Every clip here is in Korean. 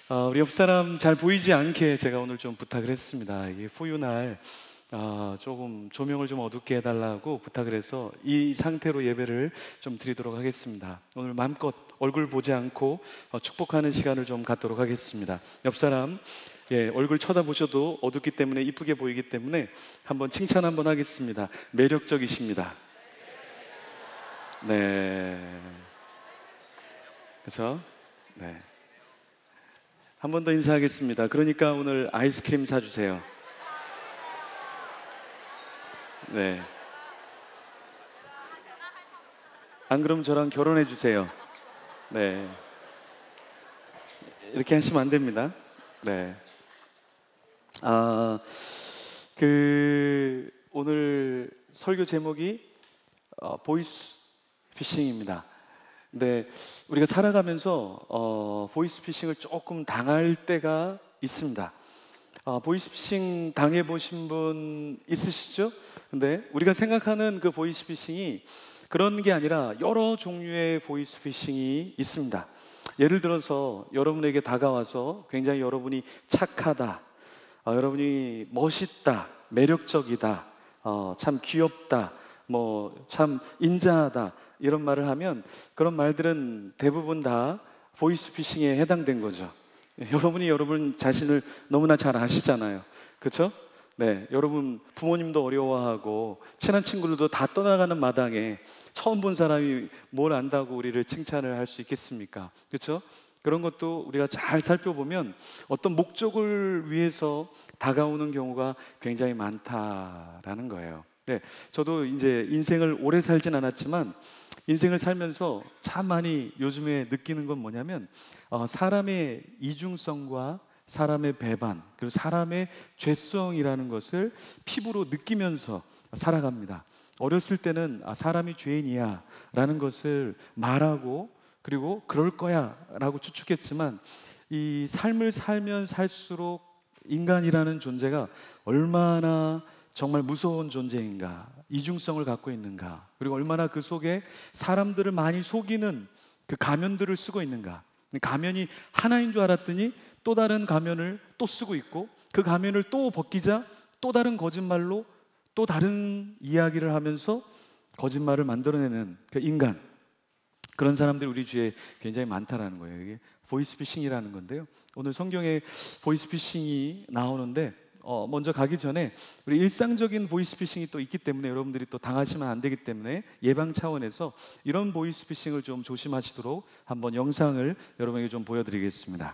우리 옆 사람 잘 보이지 않게 제가 오늘 좀 부탁을 했습니다. 이게 포유날 조금 조명을 좀 어둡게 해달라고 부탁을 해서 이 상태로 예배를 좀 드리도록 하겠습니다. 오늘 마음껏 얼굴 보지 않고 축복하는 시간을 좀 갖도록 하겠습니다. 옆 사람 얼굴 쳐다보셔도 어둡기 때문에 이쁘게 보이기 때문에 한번 칭찬 한번 하겠습니다. 매력적이십니다. 네, 그렇죠? 네. 한 번 더 인사하겠습니다. 그러니까 오늘 아이스크림 사주세요. 네. 안 그러면 저랑 결혼해 주세요. 네. 이렇게 하시면 안 됩니다. 네. 오늘 설교 제목이 보이스 피싱입니다. 근데 우리가 살아가면서 보이스피싱을 조금 당할 때가 있습니다. 보이스피싱 당해보신 분 있으시죠? 근데 우리가 생각하는 그 보이스피싱이 그런 게 아니라 여러 종류의 보이스피싱이 있습니다. 예를 들어서 여러분에게 다가와서 굉장히 여러분이 착하다, 여러분이 멋있다, 매력적이다, 참 귀엽다, 참 인자하다 이런 말을 하면 그런 말들은 대부분 다 보이스피싱에 해당된 거죠. 여러분이 여러분 자신을 너무나 잘 아시잖아요. 그렇죠? 네, 여러분 부모님도 어려워하고 친한 친구들도 다 떠나가는 마당에 처음 본 사람이 뭘 안다고 우리를 칭찬을 할 수 있겠습니까? 그렇죠? 그런 것도 우리가 잘 살펴보면 어떤 목적을 위해서 다가오는 경우가 굉장히 많다라는 거예요. 네, 저도 이제 인생을 오래 살진 않았지만 인생을 살면서 참 많이 요즘에 느끼는 건 뭐냐면 사람의 이중성과 사람의 배반 그리고 사람의 죄성이라는 것을 피부로 느끼면서 살아갑니다. 어렸을 때는 사람이 죄인이야 라는 것을 말하고 그리고 그럴 거야 라고 추측했지만 이 삶을 살면 살수록 인간이라는 존재가 얼마나 정말 무서운 존재인가, 이중성을 갖고 있는가, 그리고 얼마나 그 속에 사람들을 많이 속이는 그 가면들을 쓰고 있는가. 가면이 하나인 줄 알았더니 또 다른 가면을 또 쓰고 있고 그 가면을 또 벗기자 또 다른 거짓말로 또 다른 이야기를 하면서 거짓말을 만들어내는 그 인간, 그런 사람들이 우리 주위에 굉장히 많다라는 거예요. 이게 보이스피싱이라는 건데요. 오늘 성경에 보이스피싱이 나오는데 먼저 가기 전에 우리 일상적인 보이스피싱이 또 있기 때문에 여러분들이 또 당하시면 안 되기 때문에 예방 차원에서 이런 보이스피싱을 좀 조심하시도록 한번 영상을 여러분에게 좀 보여드리겠습니다.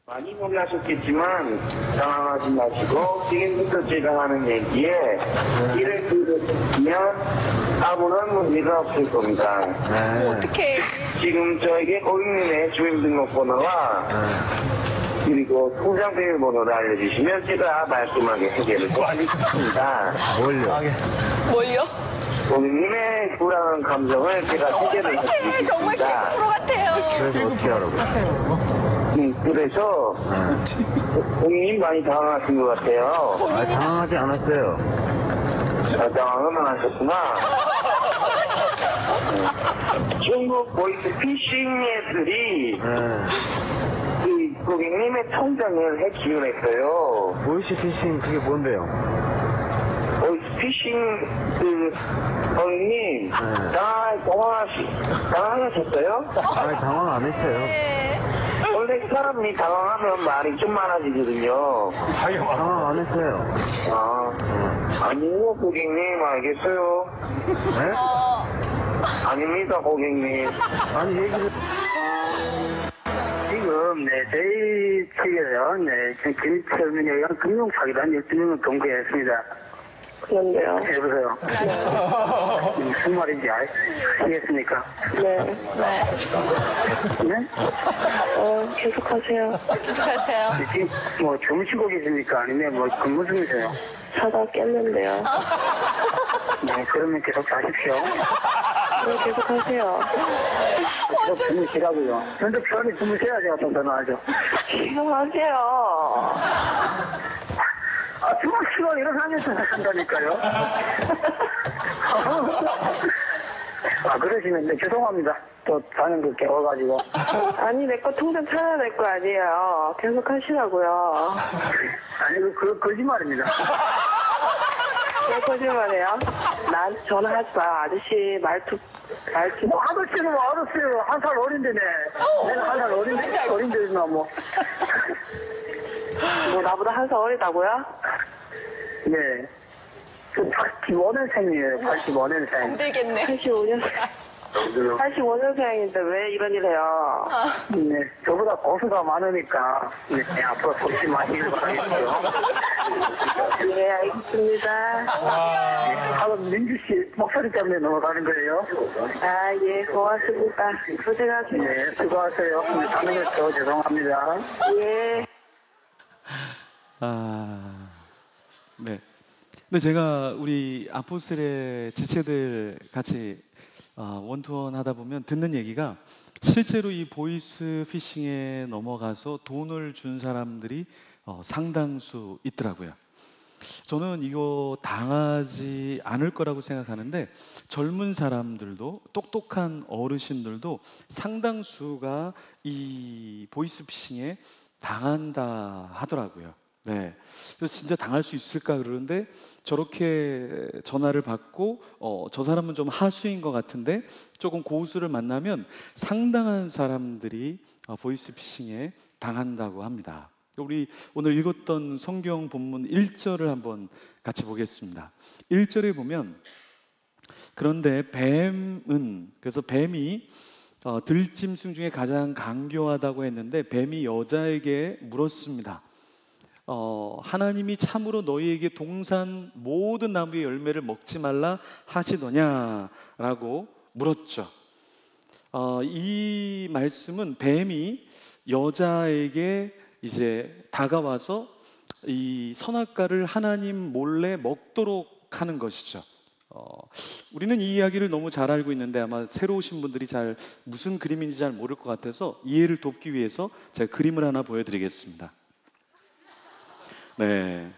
많이 놀라셨겠지만 당황하지 마시고 지금부터 제가 하는 얘기에 이를 들으시면 아무런 문제가 없을 겁니다. 어떡해. 지금 저에게 고객님의 주민등록번호와 그리고 통장 비밀번호를 알려주시면 제가 말끔하게 해결을 도와드리겠습니다. 뭘요? 고객님의 불안한 감정을 제가 해결을 어떡해. 정말 개그 해드리겠습니다. 프로 같아요. 그래서 어떻게 하라고? 그래서 고객님 많이 당황하신 것 같아요. 당황하지 않았어요. 당황은 안 하셨구나. 중국 보이스피싱 애들이 그 고객님의 통장을 해킹을 했어요. 보이스피싱 그게 뭔데요? 보이스피싱 고객님 당황하셨어요? 아니 당황 안 했어요. 원래 사람이 당황하면 말이 좀 많아지거든요. 당황 안 했어요. 아니요 고객님 알겠어요. 네? 아닙니다 고객님. 아니 얘기를 지금 저희 측에요. 김철민에 의한 금융사기단 12명을 검거했습니다. 그런데요. 여보세요. 무슨 말인지 아시겠습니까? 네. 네? 계속하세요. 계속하세요. 지금 뭐 주무시고 계십니까? 아니면 뭐 근무 중이세요? 자다 깼는데요. 네, 그러면 계속 자십시오. 네, 계속하세요. 계속 주무시라고요. 현재 편히 주무셔야 제가 좀 전화하죠. 계속하세요. 주무시고 일어나면서 한다니까요. 아, 그러시면 죄송합니다. 또 사는 거 깨워가지고. 아니, 내 거 통장 찾아낼 거 아니에요. 계속 하시라고요. 아니, 그 거짓말입니다. 왜 거짓말해요? 나한테 전화하지 마. 아저씨 말투. 뭐, 아저씨는 뭐, 알았어요. 한 살 어린데네. 내가 한 살 어린데나 뭐. 뭐, 나보다 한 살 어리다고요? 네. 저 85년생이에요. 85년생. 힘들겠네. 85년생. 85년생인데 왜 이런 일 해요? 네. 저보다 고수가 많으니까, 네, 앞으로 조심하시길 바라겠고요. 네, 알겠습니다. 하루 민주 씨 목소리 때문에 넘어가는 거예요. 아, 예, 고맙습니다. 고생하세요. 네, 수고하세요. 사는 것도 죄송합니다. 예. 아, 네. 근데 제가 우리 아포스텔의 지체들 같이 원투원 하다 보면 듣는 얘기가 실제로 이 보이스 피싱에 넘어가서 돈을 준 사람들이 상당수 있더라고요. 저는 이거 당하지 않을 거라고 생각하는데 젊은 사람들도 똑똑한 어르신들도 상당수가 이 보이스 피싱에 당한다 하더라고요. 네, 그래서 진짜 당할 수 있을까 그러는데 저렇게 전화를 받고 저 사람은 좀 하수인 것 같은데 조금 고수를 만나면 상당한 사람들이 보이스 피싱에 당한다고 합니다. 우리 오늘 읽었던 성경 본문 1절을 한번 같이 보겠습니다. 1절에 보면 그런데 뱀은, 그래서 뱀이 들짐승 중에 가장 강교하다고 했는데 뱀이 여자에게 물었습니다. 하나님이 참으로 너희에게 동산 모든 나무의 열매를 먹지 말라 하시더냐라고 물었죠. 이 말씀은 뱀이 여자에게 이제 다가와서 이 선악과를 하나님 몰래 먹도록 하는 것이죠. 우리는 이 이야기를 너무 잘 알고 있는데 아마 새로 오신 분들이 잘 무슨 그림인지 잘 모를 것 같아서 이해를 돕기 위해서 제가 그림을 하나 보여드리겠습니다. 네,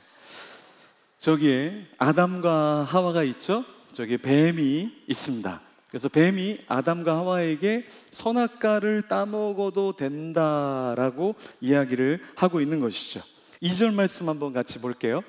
저기에 아담과 하와가 있죠. 저기에 뱀이 있습니다. 그래서 뱀이 아담과 하와에게 선악과를 따먹어도 된다라고 이야기를 하고 있는 것이죠. 2절 말씀 한번 같이 볼게요.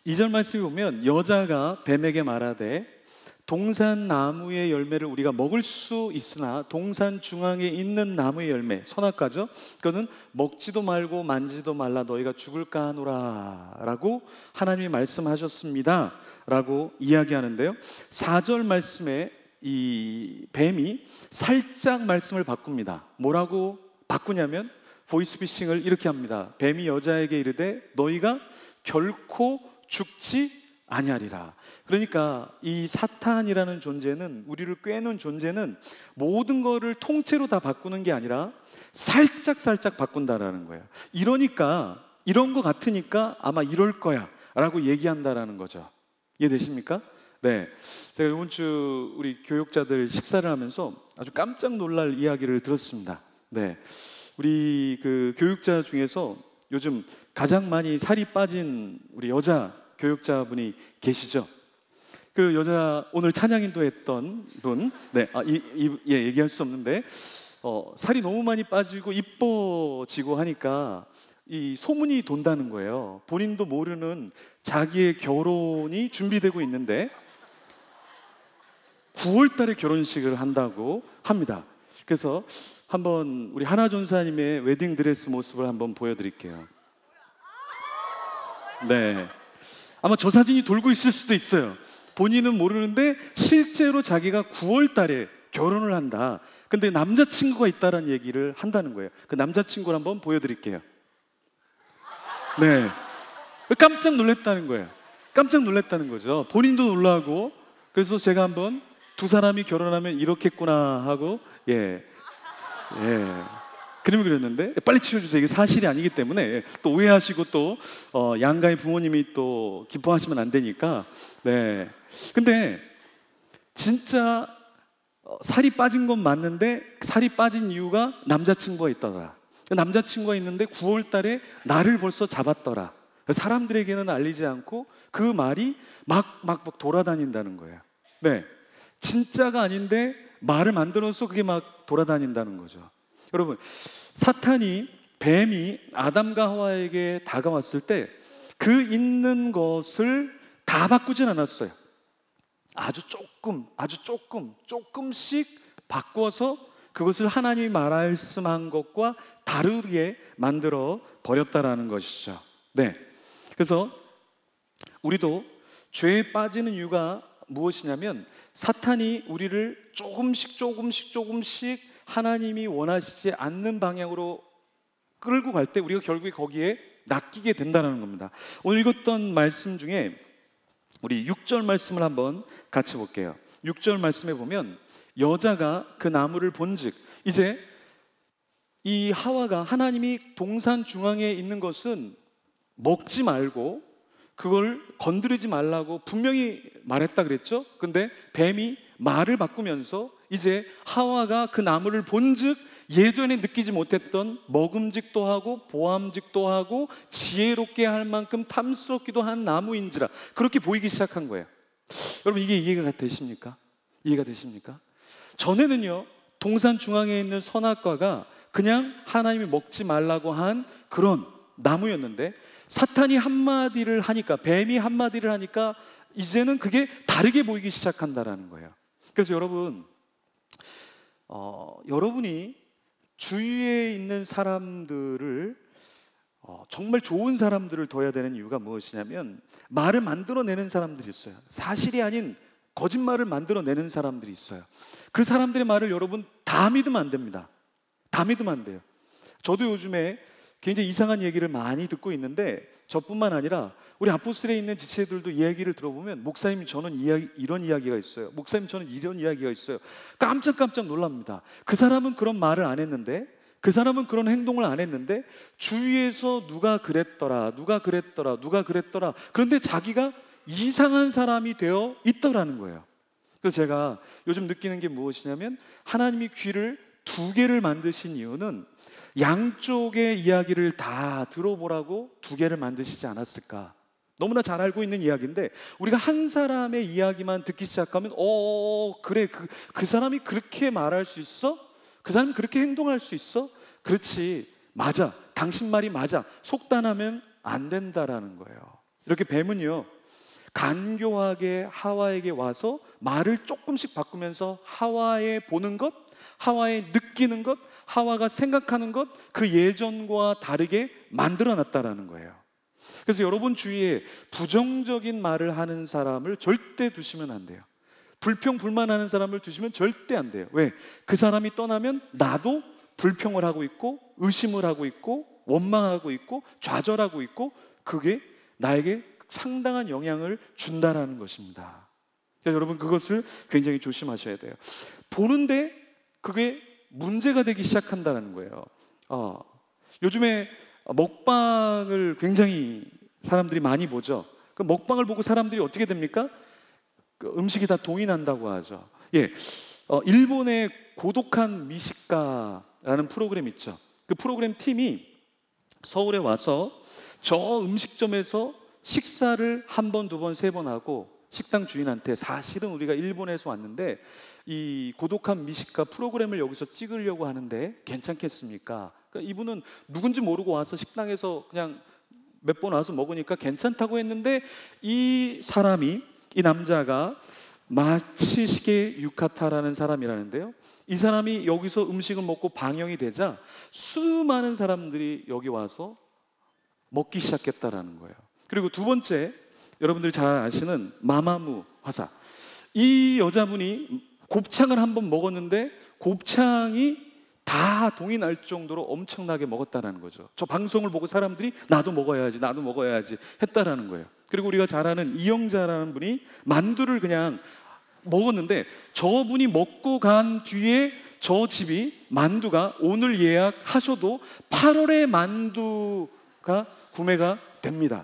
2절 말씀에 보면 여자가 뱀에게 말하되 동산 나무의 열매를 우리가 먹을 수 있으나 동산 중앙에 있는 나무의 열매, 선악과죠. 그거는 먹지도 말고 만지도 말라 너희가 죽을까 하노라 라고 하나님이 말씀하셨습니다 라고 이야기하는데요. 4절 말씀에 이 뱀이 살짝 말씀을 바꿉니다. 뭐라고 바꾸냐면 보이스피싱을 이렇게 합니다. 뱀이 여자에게 이르되 너희가 결코 죽지 아니하리라. 그러니까 이 사탄이라는 존재는, 우리를 꿰는 존재는 모든 거를 통째로 다 바꾸는 게 아니라 살짝 바꾼다라는 거예요. 이러니까, 이런 거 같으니까 아마 이럴 거야 라고 얘기한다라는 거죠. 이해되십니까? 네, 제가 이번 주 우리 교육자들 식사를 하면서 아주 깜짝 놀랄 이야기를 들었습니다. 네, 우리 그 교육자 중에서 요즘 가장 많이 살이 빠진 우리 여자 교육자분이 계시죠? 그 여자 오늘 찬양 인도했던 분, 네, 얘기할 수 없는데 살이 너무 많이 빠지고 이뻐지고 하니까 이 소문이 돈다는 거예요. 본인도 모르는 자기의 결혼이 준비되고 있는데 9월 달에 결혼식을 한다고 합니다. 그래서 한번 우리 하나 전사님의 웨딩 드레스 모습을 한번 보여드릴게요. 네, 아마 저 사진이 돌고 있을 수도 있어요. 본인은 모르는데 실제로 자기가 9월 달에 결혼을 한다. 근데 남자친구가 있다는 얘기를 한다는 거예요. 그 남자친구를 한번 보여드릴게요. 네, 깜짝 놀랐다는 거예요. 깜짝 놀랐다는 거죠. 본인도 놀라고. 그래서 제가 한번 두 사람이 결혼하면 이렇겠구나 하고 그림을 그렸는데 빨리 치워주세요. 이게 사실이 아니기 때문에 또 오해하시고 또 양가의 부모님이 또 기뻐하시면 안 되니까. 네, 근데 진짜 살이 빠진 건 맞는데 살이 빠진 이유가 남자친구가 있더라. 남자친구가 있는데 9월 달에 나를 벌써 잡았더라. 사람들에게는 알리지 않고 그 말이 막 돌아다닌다는 거예요. 네, 진짜가 아닌데 말을 만들어서 그게 막 돌아다닌다는 거죠. 여러분, 사탄이, 뱀이 아담과 하와에게 다가왔을 때 그 있는 것을 다 바꾸진 않았어요. 아주 조금씩 바꿔서 그것을 하나님이 말씀한 것과 다르게 만들어 버렸다라는 것이죠. 네. 그래서 우리도 죄에 빠지는 이유가 무엇이냐면 사탄이 우리를 조금씩 하나님이 원하시지 않는 방향으로 끌고 갈 때 우리가 결국에 거기에 낚이게 된다는 겁니다. 오늘 읽었던 말씀 중에 우리 6절 말씀을 한번 같이 볼게요. 6절 말씀에 보면 여자가 그 나무를 본즉, 이제 이 하와가 하나님이 동산 중앙에 있는 것은 먹지 말고 그걸 건드리지 말라고 분명히 말했다 그랬죠. 근데 뱀이 말을 바꾸면서 이제 하와가 그 나무를 본즉 예전에 느끼지 못했던 먹음직도 하고 보암직도 하고 지혜롭게 할 만큼 탐스럽기도 한 나무인지라 그렇게 보이기 시작한 거예요. 여러분, 이게 이해가 되십니까? 이해가 되십니까? 전에는요, 동산 중앙에 있는 선악과가 그냥 하나님이 먹지 말라고 한 그런 나무였는데 사탄이 한마디를 하니까, 뱀이 한마디를 하니까 이제는 그게 다르게 보이기 시작한다라는 거예요. 그래서 여러분, 여러분이 주위에 있는 사람들을 정말 좋은 사람들을 둬야 되는 이유가 무엇이냐면 말을 만들어내는 사람들이 있어요. 사실이 아닌 거짓말을 만들어내는 사람들이 있어요. 그 사람들의 말을 여러분 다 믿으면 안 됩니다. 다 믿으면 안 돼요. 저도 요즘에 굉장히 이상한 얘기를 많이 듣고 있는데 저뿐만 아니라 우리 아포스트에 있는 지체들도 이야기를 들어보면 목사님 저는 이런 이야기가 있어요. 목사님 저는 이런 이야기가 있어요. 깜짝 놀랍니다. 그 사람은 그런 말을 안 했는데, 그 사람은 그런 행동을 안 했는데 주위에서 누가 그랬더라. 그런데 자기가 이상한 사람이 되어 있더라는 거예요. 그래서 제가 요즘 느끼는 게 무엇이냐면 하나님이 귀를 두 개를 만드신 이유는 양쪽의 이야기를 다 들어보라고 두 개를 만드시지 않았을까. 너무나 잘 알고 있는 이야기인데 우리가 한 사람의 이야기만 듣기 시작하면 그래, 그 사람이 그렇게 말할 수 있어? 그 사람이 그렇게 행동할 수 있어? 그렇지, 맞아, 당신 말이 맞아, 속단하면 안 된다라는 거예요. 이렇게 뱀은요 간교하게 하와에게 와서 말을 조금씩 바꾸면서 하와의 보는 것, 하와의 느끼는 것, 하와가 생각하는 것, 그 예전과 다르게 만들어놨다라는 거예요. 그래서 여러분 주위에 부정적인 말을 하는 사람을 절대 두시면 안 돼요. 불평불만하는 사람을 두시면 절대 안 돼요. 왜? 그 사람이 떠나면 나도 불평을 하고 있고 의심을 하고 있고 원망하고 있고 좌절하고 있고 그게 나에게 상당한 영향을 준다라는 것입니다. 그래서 여러분 그것을 굉장히 조심하셔야 돼요. 보는데 그게 문제가 되기 시작한다는 거예요. 요즘에 먹방을 굉장히 사람들이 많이 보죠. 그 먹방을 보고 사람들이 어떻게 됩니까? 그 음식이 다 동이 난다고 하죠. 예, 일본의 고독한 미식가라는 프로그램 있죠. 그 프로그램 팀이 서울에 와서 저 음식점에서 식사를 한 번, 두 번, 세 번 하고 식당 주인한테 사실은 우리가 일본에서 왔는데 이 고독한 미식가 프로그램을 여기서 찍으려고 하는데 괜찮겠습니까? 그러니까 이분은 누군지 모르고 와서 식당에서 그냥 몇 번 와서 먹으니까 괜찮다고 했는데 이 사람이, 이 남자가 마치시게 유카타라는 사람이라는데요, 이 사람이 여기서 음식을 먹고 방영이 되자 수많은 사람들이 여기 와서 먹기 시작했다라는 거예요. 그리고 두 번째, 여러분들이 잘 아시는 마마무 화사, 이 여자분이 곱창을 한번 먹었는데 곱창이 다 동이 날 정도로 엄청나게 먹었다라는 거죠. 저 방송을 보고 사람들이 나도 먹어야지 했다라는 거예요. 그리고 우리가 잘 아는 이영자라는 분이 만두를 그냥 먹었는데 저분이 먹고 간 뒤에 저 집이 만두가 오늘 예약하셔도 8월에 만두가 구매가 됩니다.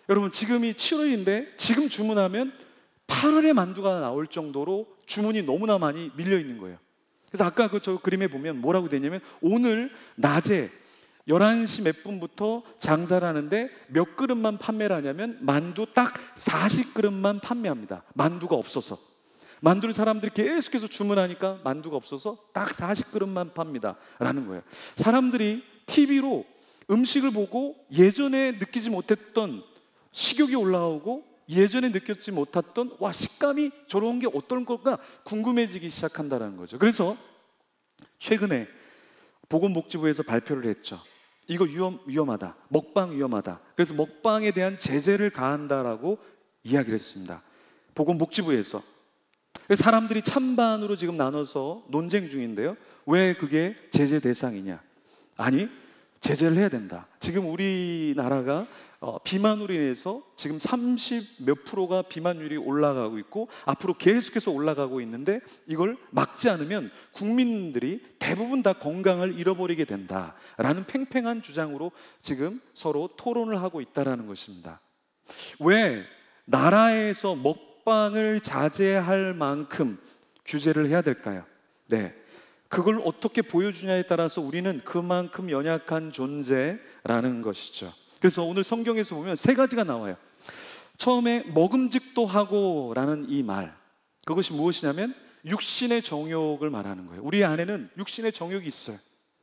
여러분 지금이 7월인데 지금 주문하면 8월에 만두가 나올 정도로 주문이 너무나 많이 밀려 있는 거예요. 그래서 아까 저 그림에 보면 뭐라고 되냐면 오늘 낮에 11시 몇 분부터 장사를 하는데 몇 그릇만 판매를 하냐면 만두 딱 40그릇만 판매합니다. 만두가 없어서. 만두를 사람들이 계속해서 주문하니까 만두가 없어서 딱 40그릇만 팝니다 라는 거예요. 사람들이 TV로 음식을 보고 예전에 느끼지 못했던 식욕이 올라오고 예전에 느꼈지 못했던 와 식감이 저런 게 어떤 걸까 궁금해지기 시작한다는 거죠. 그래서 최근에 보건복지부에서 발표를 했죠. 이거 위험하다. 먹방 위험하다. 그래서 먹방에 대한 제재를 가한다라고 이야기를 했습니다. 보건복지부에서. 그래서 사람들이 찬반으로 지금 나눠서 논쟁 중인데요. 왜 그게 제재 대상이냐? 아니, 제재를 해야 된다. 지금 우리나라가 비만으로 인해서 지금 30몇 프로가 비만율이 올라가고 있고 앞으로 계속해서 올라가고 있는데 이걸 막지 않으면 국민들이 대부분 다 건강을 잃어버리게 된다라는 팽팽한 주장으로 지금 서로 토론을 하고 있다는 것입니다. 왜 나라에서 먹방을 자제할 만큼 규제를 해야 될까요? 네, 그걸 어떻게 보여주냐에 따라서 우리는 그만큼 연약한 존재라는 것이죠. 그래서 오늘 성경에서 보면 세 가지가 나와요. 처음에 먹음직도 하고 라는 이 말, 그것이 무엇이냐면 육신의 정욕을 말하는 거예요. 우리 안에는 육신의 정욕이 있어요.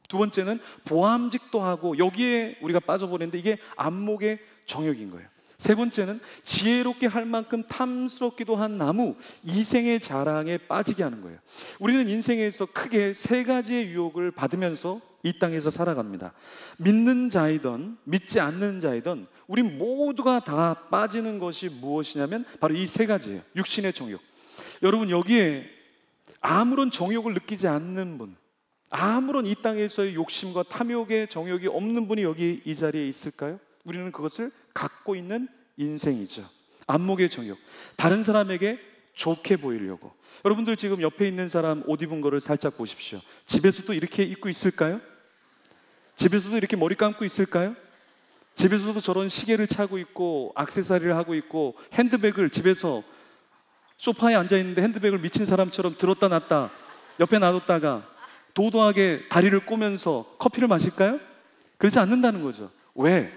두 번째는 보암직도 하고, 여기에 우리가 빠져버리는데 이게 안목의 정욕인 거예요. 세 번째는 지혜롭게 할 만큼 탐스럽기도 한 나무, 이생의 자랑에 빠지게 하는 거예요. 우리는 인생에서 크게 세 가지의 유혹을 받으면서 이 땅에서 살아갑니다. 믿는 자이든 믿지 않는 자이든 우리 모두가 다 빠지는 것이 무엇이냐면 바로 이 세 가지예요. 육신의 정욕. 여러분, 여기에 아무런 정욕을 느끼지 않는 분, 아무런 이 땅에서의 욕심과 탐욕의 정욕이 없는 분이 여기 이 자리에 있을까요? 우리는 그것을 갖고 있는 인생이죠. 안목의 정욕. 다른 사람에게 좋게 보이려고. 여러분들 지금 옆에 있는 사람 옷 입은 거를 살짝 보십시오. 집에서도 이렇게 입고 있을까요? 집에서도 이렇게 머리 감고 있을까요? 집에서도 저런 시계를 차고 있고 액세서리를 하고 있고 핸드백을 집에서 소파에 앉아 있는데 핸드백을 미친 사람처럼 들었다 놨다 옆에 놔뒀다가 도도하게 다리를 꼬면서 커피를 마실까요? 그렇지 않는다는 거죠. 왜?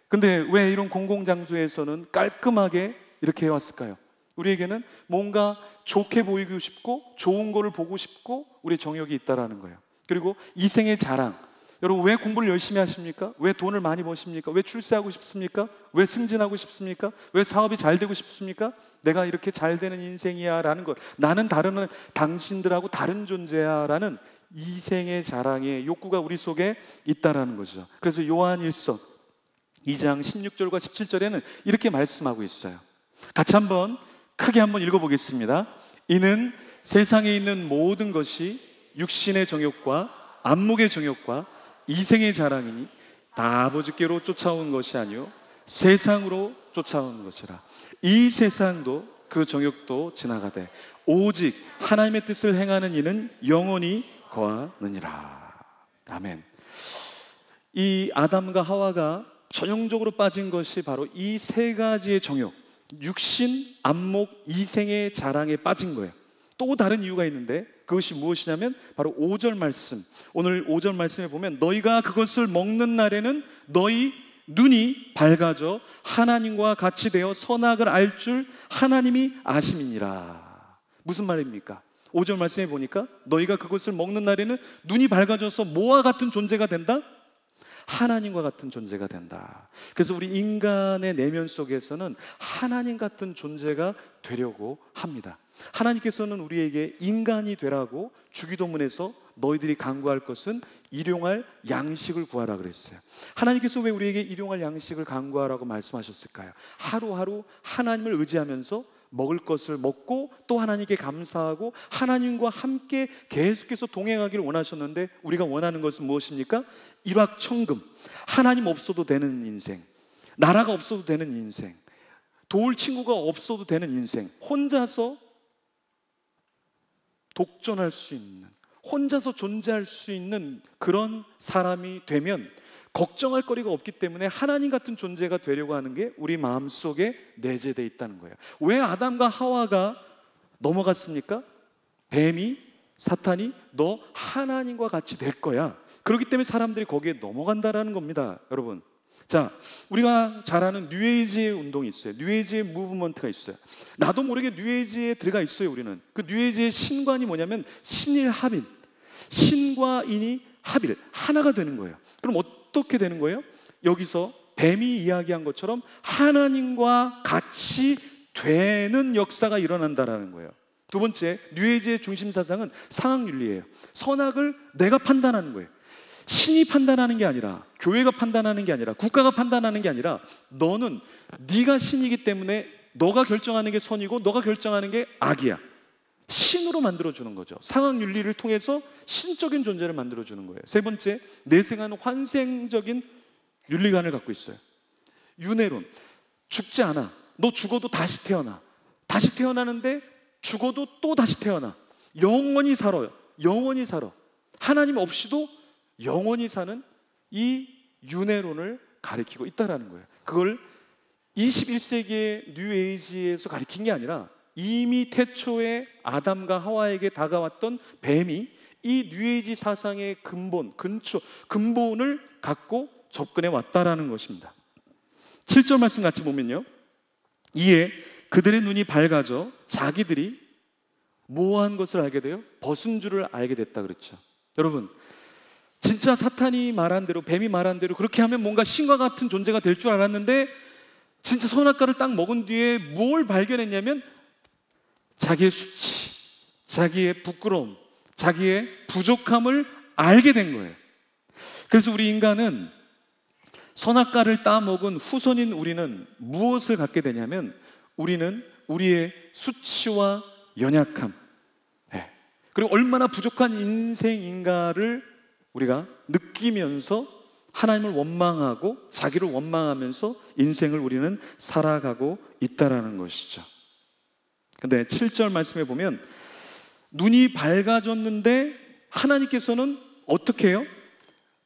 근데 왜 이런 공공장소에서는 깔끔하게 이렇게 해왔을까요? 우리에게는 뭔가 좋게 보이고 싶고 좋은 거를 보고 싶고 우리의 정욕이 있다라는 거예요. 그리고 이생의 자랑. 여러분, 왜 공부를 열심히 하십니까? 왜 돈을 많이 버십니까? 왜 출세하고 싶습니까? 왜 승진하고 싶습니까? 왜 사업이 잘 되고 싶습니까? 내가 이렇게 잘 되는 인생이야 라는 것, 나는 다른 당신들하고 다른 존재야 라는 이생의 자랑의 욕구가 우리 속에 있다라는 거죠. 그래서 요한일서 2장 16절과 17절에는 이렇게 말씀하고 있어요. 같이 한번 크게 한번 읽어보겠습니다. 이는 세상에 있는 모든 것이 육신의 정욕과 안목의 정욕과 이생의 자랑이니 다 아버지께로 쫓아온 것이 아니요 세상으로 쫓아온 것이라. 이 세상도 그 정욕도 지나가되 오직 하나님의 뜻을 행하는 이는 영원히 거하느니라. 아멘. 이 아담과 하와가 전형적으로 빠진 것이 바로 이 세 가지의 정욕, 육신, 안목, 이생의 자랑에 빠진 거예요. 또 다른 이유가 있는데 그것이 무엇이냐면 바로 5절 말씀. 오늘 5절 말씀에 보면 너희가 그것을 먹는 날에는 너희 눈이 밝아져 하나님과 같이 되어 선악을 알 줄 하나님이 아심이니라. 무슨 말입니까? 5절 말씀에 보니까 너희가 그것을 먹는 날에는 눈이 밝아져서 뭐와 같은 존재가 된다? 하나님과 같은 존재가 된다. 그래서 우리 인간의 내면 속에서는 하나님 같은 존재가 되려고 합니다. 하나님께서는 우리에게 인간이 되라고 주기도문에서 너희들이 간구할 것은 일용할 양식을 구하라 그랬어요. 하나님께서 왜 우리에게 일용할 양식을 간구하라고 말씀하셨을까요? 하루하루 하나님을 의지하면서 먹을 것을 먹고 또 하나님께 감사하고 하나님과 함께 계속해서 동행하기를 원하셨는데 우리가 원하는 것은 무엇입니까? 일확천금, 하나님 없어도 되는 인생, 나라가 없어도 되는 인생, 도울 친구가 없어도 되는 인생, 혼자서 독존할 수 있는, 혼자서 존재할 수 있는 그런 사람이 되면 걱정할 거리가 없기 때문에 하나님 같은 존재가 되려고 하는 게 우리 마음속에 내재되어 있다는 거예요. 왜 아담과 하와가 넘어갔습니까? 뱀이, 사탄이 너 하나님과 같이 될 거야. 그렇기 때문에 사람들이 거기에 넘어간다라는 겁니다. 여러분, 자, 우리가 잘 아는 뉴에이지의 운동이 있어요. 뉴에이지의 무브먼트가 있어요. 나도 모르게 뉴에이지에 들어가 있어요. 우리는 그 뉴에이지의 신관이 뭐냐면 신일합일, 신과 인이 합일, 하나가 되는 거예요. 그럼 어떻게 되는 거예요? 여기서 뱀이 이야기한 것처럼 하나님과 같이 되는 역사가 일어난다라는 거예요. 두 번째, 뉴에이지의 중심 사상은 상황윤리예요. 선악을 내가 판단하는 거예요. 신이 판단하는 게 아니라, 교회가 판단하는 게 아니라, 국가가 판단하는 게 아니라, 너는 네가 신이기 때문에 너가 결정하는 게 선이고 너가 결정하는 게 악이야. 신으로 만들어주는 거죠. 상황윤리를 통해서 신적인 존재를 만들어주는 거예요. 세 번째, 내생하는 환생적인 윤리관을 갖고 있어요. 윤회론. 죽지 않아. 너 죽어도 다시 태어나. 다시 태어나는데 죽어도 또 다시 태어나. 영원히 살아요. 영원히 살아. 하나님 없이도 영원히 사는 이 윤회론을 가리키고 있다는 거예요. 그걸 21세기의 뉴에이지에서 가리킨 게 아니라 이미 태초에 아담과 하와에게 다가왔던 뱀이 이 뉴에이지 사상의 근본을 갖고 접근해 왔다라는 것입니다. 7절 말씀 같이 보면요, 이에 그들의 눈이 밝아져 자기들이 모호한 것을 알게 되어 벗은 줄을 알게 됐다 그랬죠. 여러분, 진짜 사탄이 말한 대로, 뱀이 말한 대로 그렇게 하면 뭔가 신과 같은 존재가 될 줄 알았는데, 진짜 선악과를 딱 먹은 뒤에 뭘 발견했냐면 자기의 수치, 자기의 부끄러움, 자기의 부족함을 알게 된 거예요. 그래서 우리 인간은 선악과를 따먹은 후손인 우리는 무엇을 갖게 되냐면, 우리는 우리의 수치와 연약함, 그리고 얼마나 부족한 인생인가를 우리가 느끼면서 하나님을 원망하고 자기를 원망하면서 인생을 우리는 살아가고 있다라는 것이죠. 근데 7절 말씀에 보면 눈이 밝아졌는데 하나님께서는 어떻게 해요?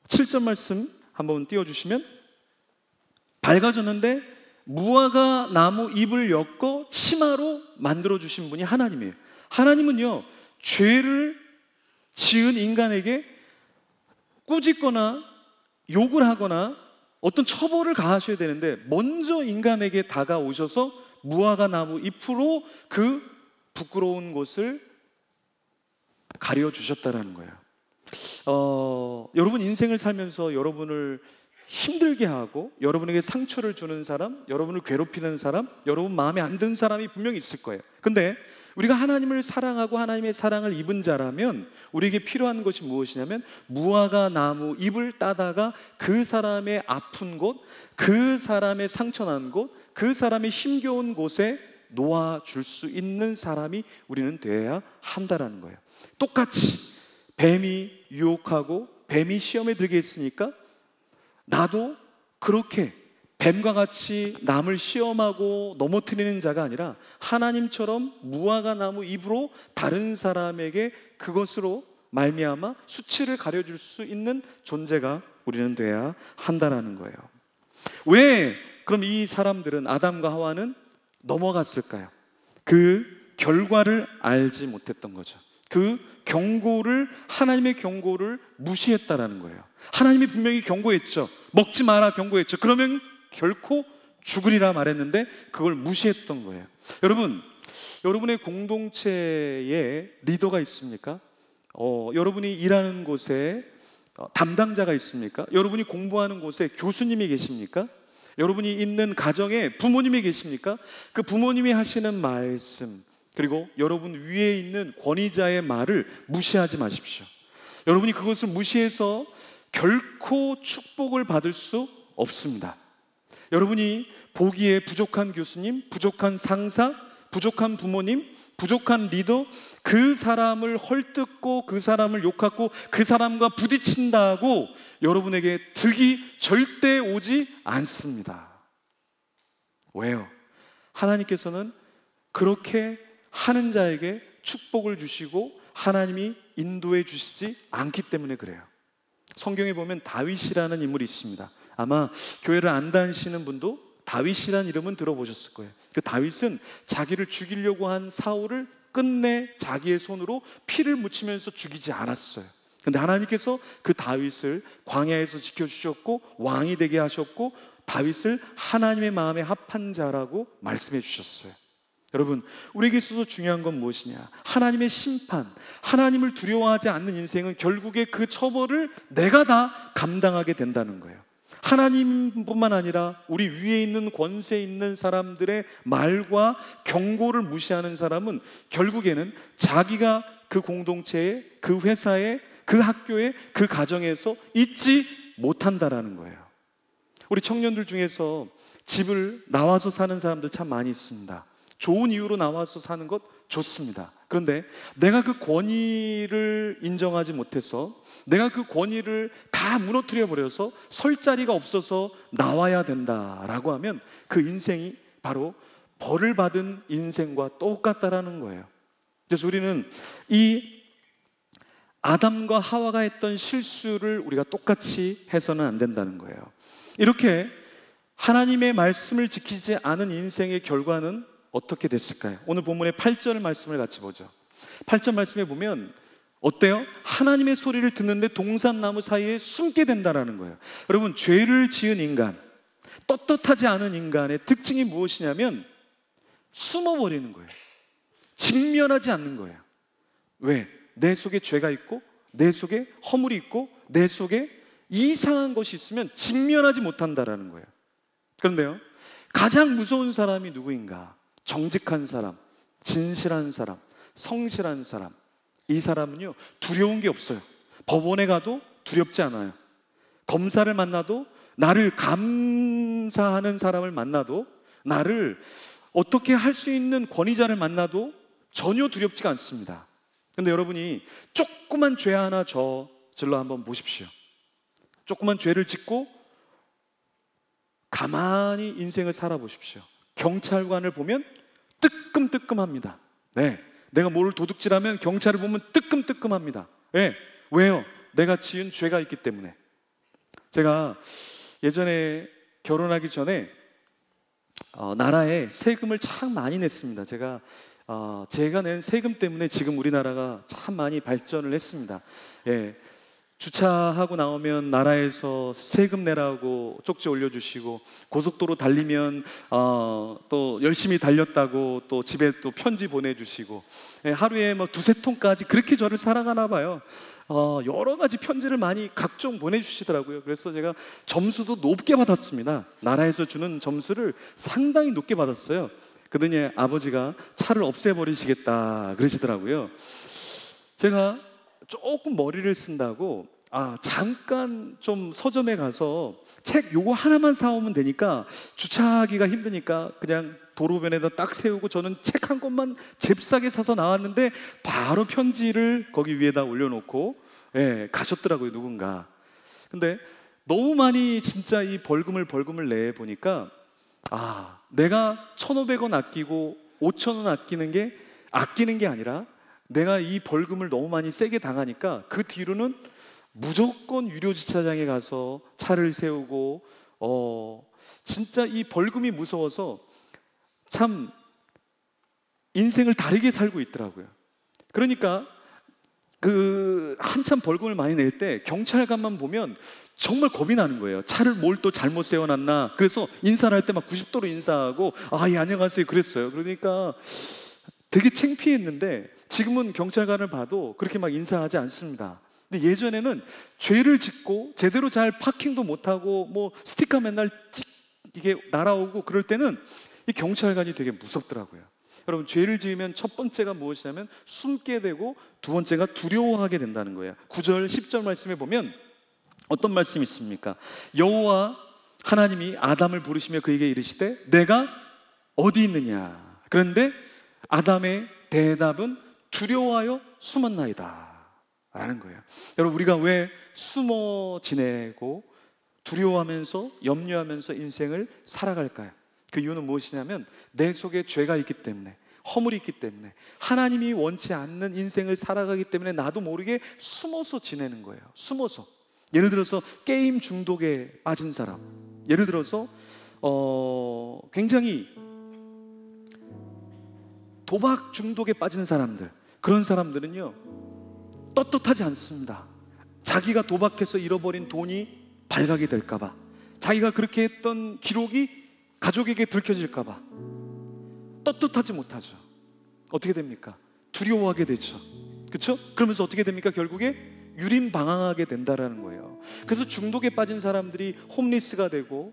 7절 말씀 한번 띄워주시면, 밝아졌는데 무화과 나무 잎을 엮어 치마로 만들어주신 분이 하나님이에요. 하나님은요, 죄를 지은 인간에게 꾸짖거나 욕을 하거나 어떤 처벌을 가하셔야 되는데 먼저 인간에게 다가오셔서 무화과 나무 잎으로 그 부끄러운 곳을 가려주셨다라는 거예요. 여러분 인생을 살면서 여러분을 힘들게 하고 여러분에게 상처를 주는 사람, 여러분을 괴롭히는 사람, 여러분 마음에 안 드는 사람이 분명히 있을 거예요. 근데 우리가 하나님을 사랑하고 하나님의 사랑을 입은 자라면 우리에게 필요한 것이 무엇이냐면 무화과 나무 잎을 따다가 그 사람의 아픈 곳, 그 사람의 상처난 곳, 그 사람의 힘겨운 곳에 놓아줄 수 있는 사람이 우리는 되어야 한다라는 거예요. 똑같이 뱀이 유혹하고 뱀이 시험에 들게 했으니까 나도 그렇게 뱀과 같이 남을 시험하고 넘어뜨리는 자가 아니라 하나님처럼 무화과 나무 잎으로 다른 사람에게 그것으로 말미암아 수치를 가려줄 수 있는 존재가 우리는 돼야 한다라는 거예요. 왜 그럼 이 사람들은, 아담과 하와는 넘어갔을까요? 그 결과를 알지 못했던 거죠. 그 경고를, 하나님의 경고를 무시했다라는 거예요. 하나님이 분명히 경고했죠. 먹지 마라 경고했죠. 그러면 결코 죽으리라 말했는데 그걸 무시했던 거예요. 여러분, 여러분의 공동체에 리더가 있습니까? 여러분이 일하는 곳에 담당자가 있습니까? 여러분이 공부하는 곳에 교수님이 계십니까? 여러분이 있는 가정에 부모님이 계십니까? 그 부모님이 하시는 말씀, 그리고 여러분 위에 있는 권위자의 말을 무시하지 마십시오. 여러분이 그것을 무시해서 결코 축복을 받을 수 없습니다. 여러분이 보기에 부족한 교수님, 부족한 상사, 부족한 부모님, 부족한 리더, 그 사람을 헐뜯고 그 사람을 욕하고 그 사람과 부딪힌다고 여러분에게 득이 절대 오지 않습니다. 왜요? 하나님께서는 그렇게 하는 자에게 축복을 주시고 하나님이 인도해 주시지 않기 때문에 그래요. 성경에 보면 다윗이라는 인물이 있습니다. 아마 교회를 안 다니시는 분도 다윗이라는 이름은 들어보셨을 거예요. 그 다윗은 자기를 죽이려고 한 사울을 끝내 자기의 손으로 피를 묻히면서 죽이지 않았어요. 근데 하나님께서 그 다윗을 광야에서 지켜주셨고 왕이 되게 하셨고 다윗을 하나님의 마음에 합한 자라고 말씀해 주셨어요. 여러분, 우리에게 있어서 중요한 건 무엇이냐? 하나님의 심판, 하나님을 두려워하지 않는 인생은 결국에 그 처벌을 내가 다 감당하게 된다는 거예요. 하나님뿐만 아니라 우리 위에 있는 권세 있는 사람들의 말과 경고를 무시하는 사람은 결국에는 자기가 그 공동체에, 그 회사에, 그 학교에, 그 가정에서 잊지 못한다라는 거예요. 우리 청년들 중에서 집을 나와서 사는 사람들 참 많이 있습니다. 좋은 이유로 나와서 사는 것 좋습니다. 그런데 내가 그 권위를 인정하지 못해서, 내가 그 권위를 다 무너뜨려 버려서 설 자리가 없어서 나와야 된다라고 하면 그 인생이 바로 벌을 받은 인생과 똑같다라는 거예요. 그래서 우리는 이 아담과 하와가 했던 실수를 우리가 똑같이 해서는 안 된다는 거예요. 이렇게 하나님의 말씀을 지키지 않은 인생의 결과는 어떻게 됐을까요? 오늘 본문의 8절 말씀을 같이 보죠. 8절 말씀에 보면 어때요? 하나님의 소리를 듣는데 동산나무 사이에 숨게 된다라는 거예요. 여러분, 죄를 지은 인간, 떳떳하지 않은 인간의 특징이 무엇이냐면 숨어버리는 거예요. 직면하지 않는 거예요. 왜? 내 속에 죄가 있고 내 속에 허물이 있고 내 속에 이상한 것이 있으면 직면하지 못한다라는 거예요. 그런데요, 가장 무서운 사람이 누구인가? 정직한 사람, 진실한 사람, 성실한 사람. 이 사람은요, 두려운 게 없어요. 법원에 가도 두렵지 않아요. 검사를 만나도, 나를 감사하는 사람을 만나도, 나를 어떻게 할 수 있는 권위자를 만나도 전혀 두렵지가 않습니다. 근데 여러분이 조그만 죄 하나 저질러 한번 보십시오. 조그만 죄를 짓고 가만히 인생을 살아보십시오. 경찰관을 보면 뜨끔뜨끔합니다. 네, 내가 뭐를 도둑질하면 경찰을 보면 뜨끔뜨끔합니다. 네, 왜요? 내가 지은 죄가 있기 때문에. 제가 예전에 결혼하기 전에 나라에 세금을 참 많이 냈습니다. 제가 낸 세금 때문에 지금 우리나라가 참 많이 발전을 했습니다. 예, 주차하고 나오면 나라에서 세금 내라고 쪽지 올려주시고, 고속도로 달리면 또 열심히 달렸다고 또 집에 또 편지 보내주시고, 예, 하루에 뭐 2-3통까지 그렇게 저를 사랑하나 봐요. 여러 가지 편지를 많이 각종 보내주시더라고요. 그래서 제가 점수도 높게 받았습니다. 나라에서 주는 점수를 상당히 높게 받았어요. 그러더니 아버지가 차를 없애버리시겠다 그러시더라고요. 제가 조금 머리를 쓴다고 잠깐 좀 서점에 가서 책 요거 하나만 사오면 되니까, 주차하기가 힘드니까 그냥 도로변에다 딱 세우고 저는 책 한 권만 잽싸게 사서 나왔는데 바로 편지를 거기 위에다 올려놓고 가셨더라고요, 누군가. 근데 너무 많이 진짜 이 벌금을 내 보니까 내가 1,500원 아끼고 5,000원 아끼는 게 아니라 내가 이 벌금을 너무 많이 세게 당하니까 그 뒤로는 무조건 유료주차장에 가서 차를 세우고 진짜 이 벌금이 무서워서 참 인생을 다르게 살고 있더라고요. 그러니까 한참 벌금을 많이 낼 때 경찰관만 보면 정말 겁이 나는 거예요. 차를 뭘 또 잘못 세워놨나. 그래서 인사를 할 때 막 90도로 인사하고 예, 안녕하세요 그랬어요. 그러니까 되게 창피했는데 지금은 경찰관을 봐도 그렇게 막 인사하지 않습니다. 근데 예전에는 죄를 짓고 제대로 잘 파킹도 못하고 뭐 스티커 맨날 이게 날아오고 그럴 때는 이 경찰관이 되게 무섭더라고요. 여러분, 죄를 지으면 첫 번째가 무엇이냐면 숨게 되고, 두 번째가 두려워하게 된다는 거예요. 9절 10절 말씀에 보면 어떤 말씀이 있습니까? 여호와 하나님이 아담을 부르시며 그에게 이르시되 내가 어디 있느냐. 그런데 아담의 대답은 두려워하여 숨었나이다 라는 거예요. 여러분, 우리가 왜 숨어 지내고 두려워하면서 염려하면서 인생을 살아갈까요? 그 이유는 무엇이냐면 내 속에 죄가 있기 때문에, 허물이 있기 때문에, 하나님이 원치 않는 인생을 살아가기 때문에 나도 모르게 숨어서 지내는 거예요. 숨어서. 예를 들어서 게임 중독에 빠진 사람, 예를 들어서 굉장히 도박 중독에 빠진 사람들, 그런 사람들은요 떳떳하지 않습니다. 자기가 도박해서 잃어버린 돈이 발각이 될까 봐, 자기가 그렇게 했던 기록이 가족에게 들켜질까 봐 떳떳하지 못하죠. 어떻게 됩니까? 두려워하게 되죠. 그렇죠? 그러면서 어떻게 됩니까? 결국에 유림방황하게 된다라는 거예요. 그래서 중독에 빠진 사람들이 홈리스가 되고,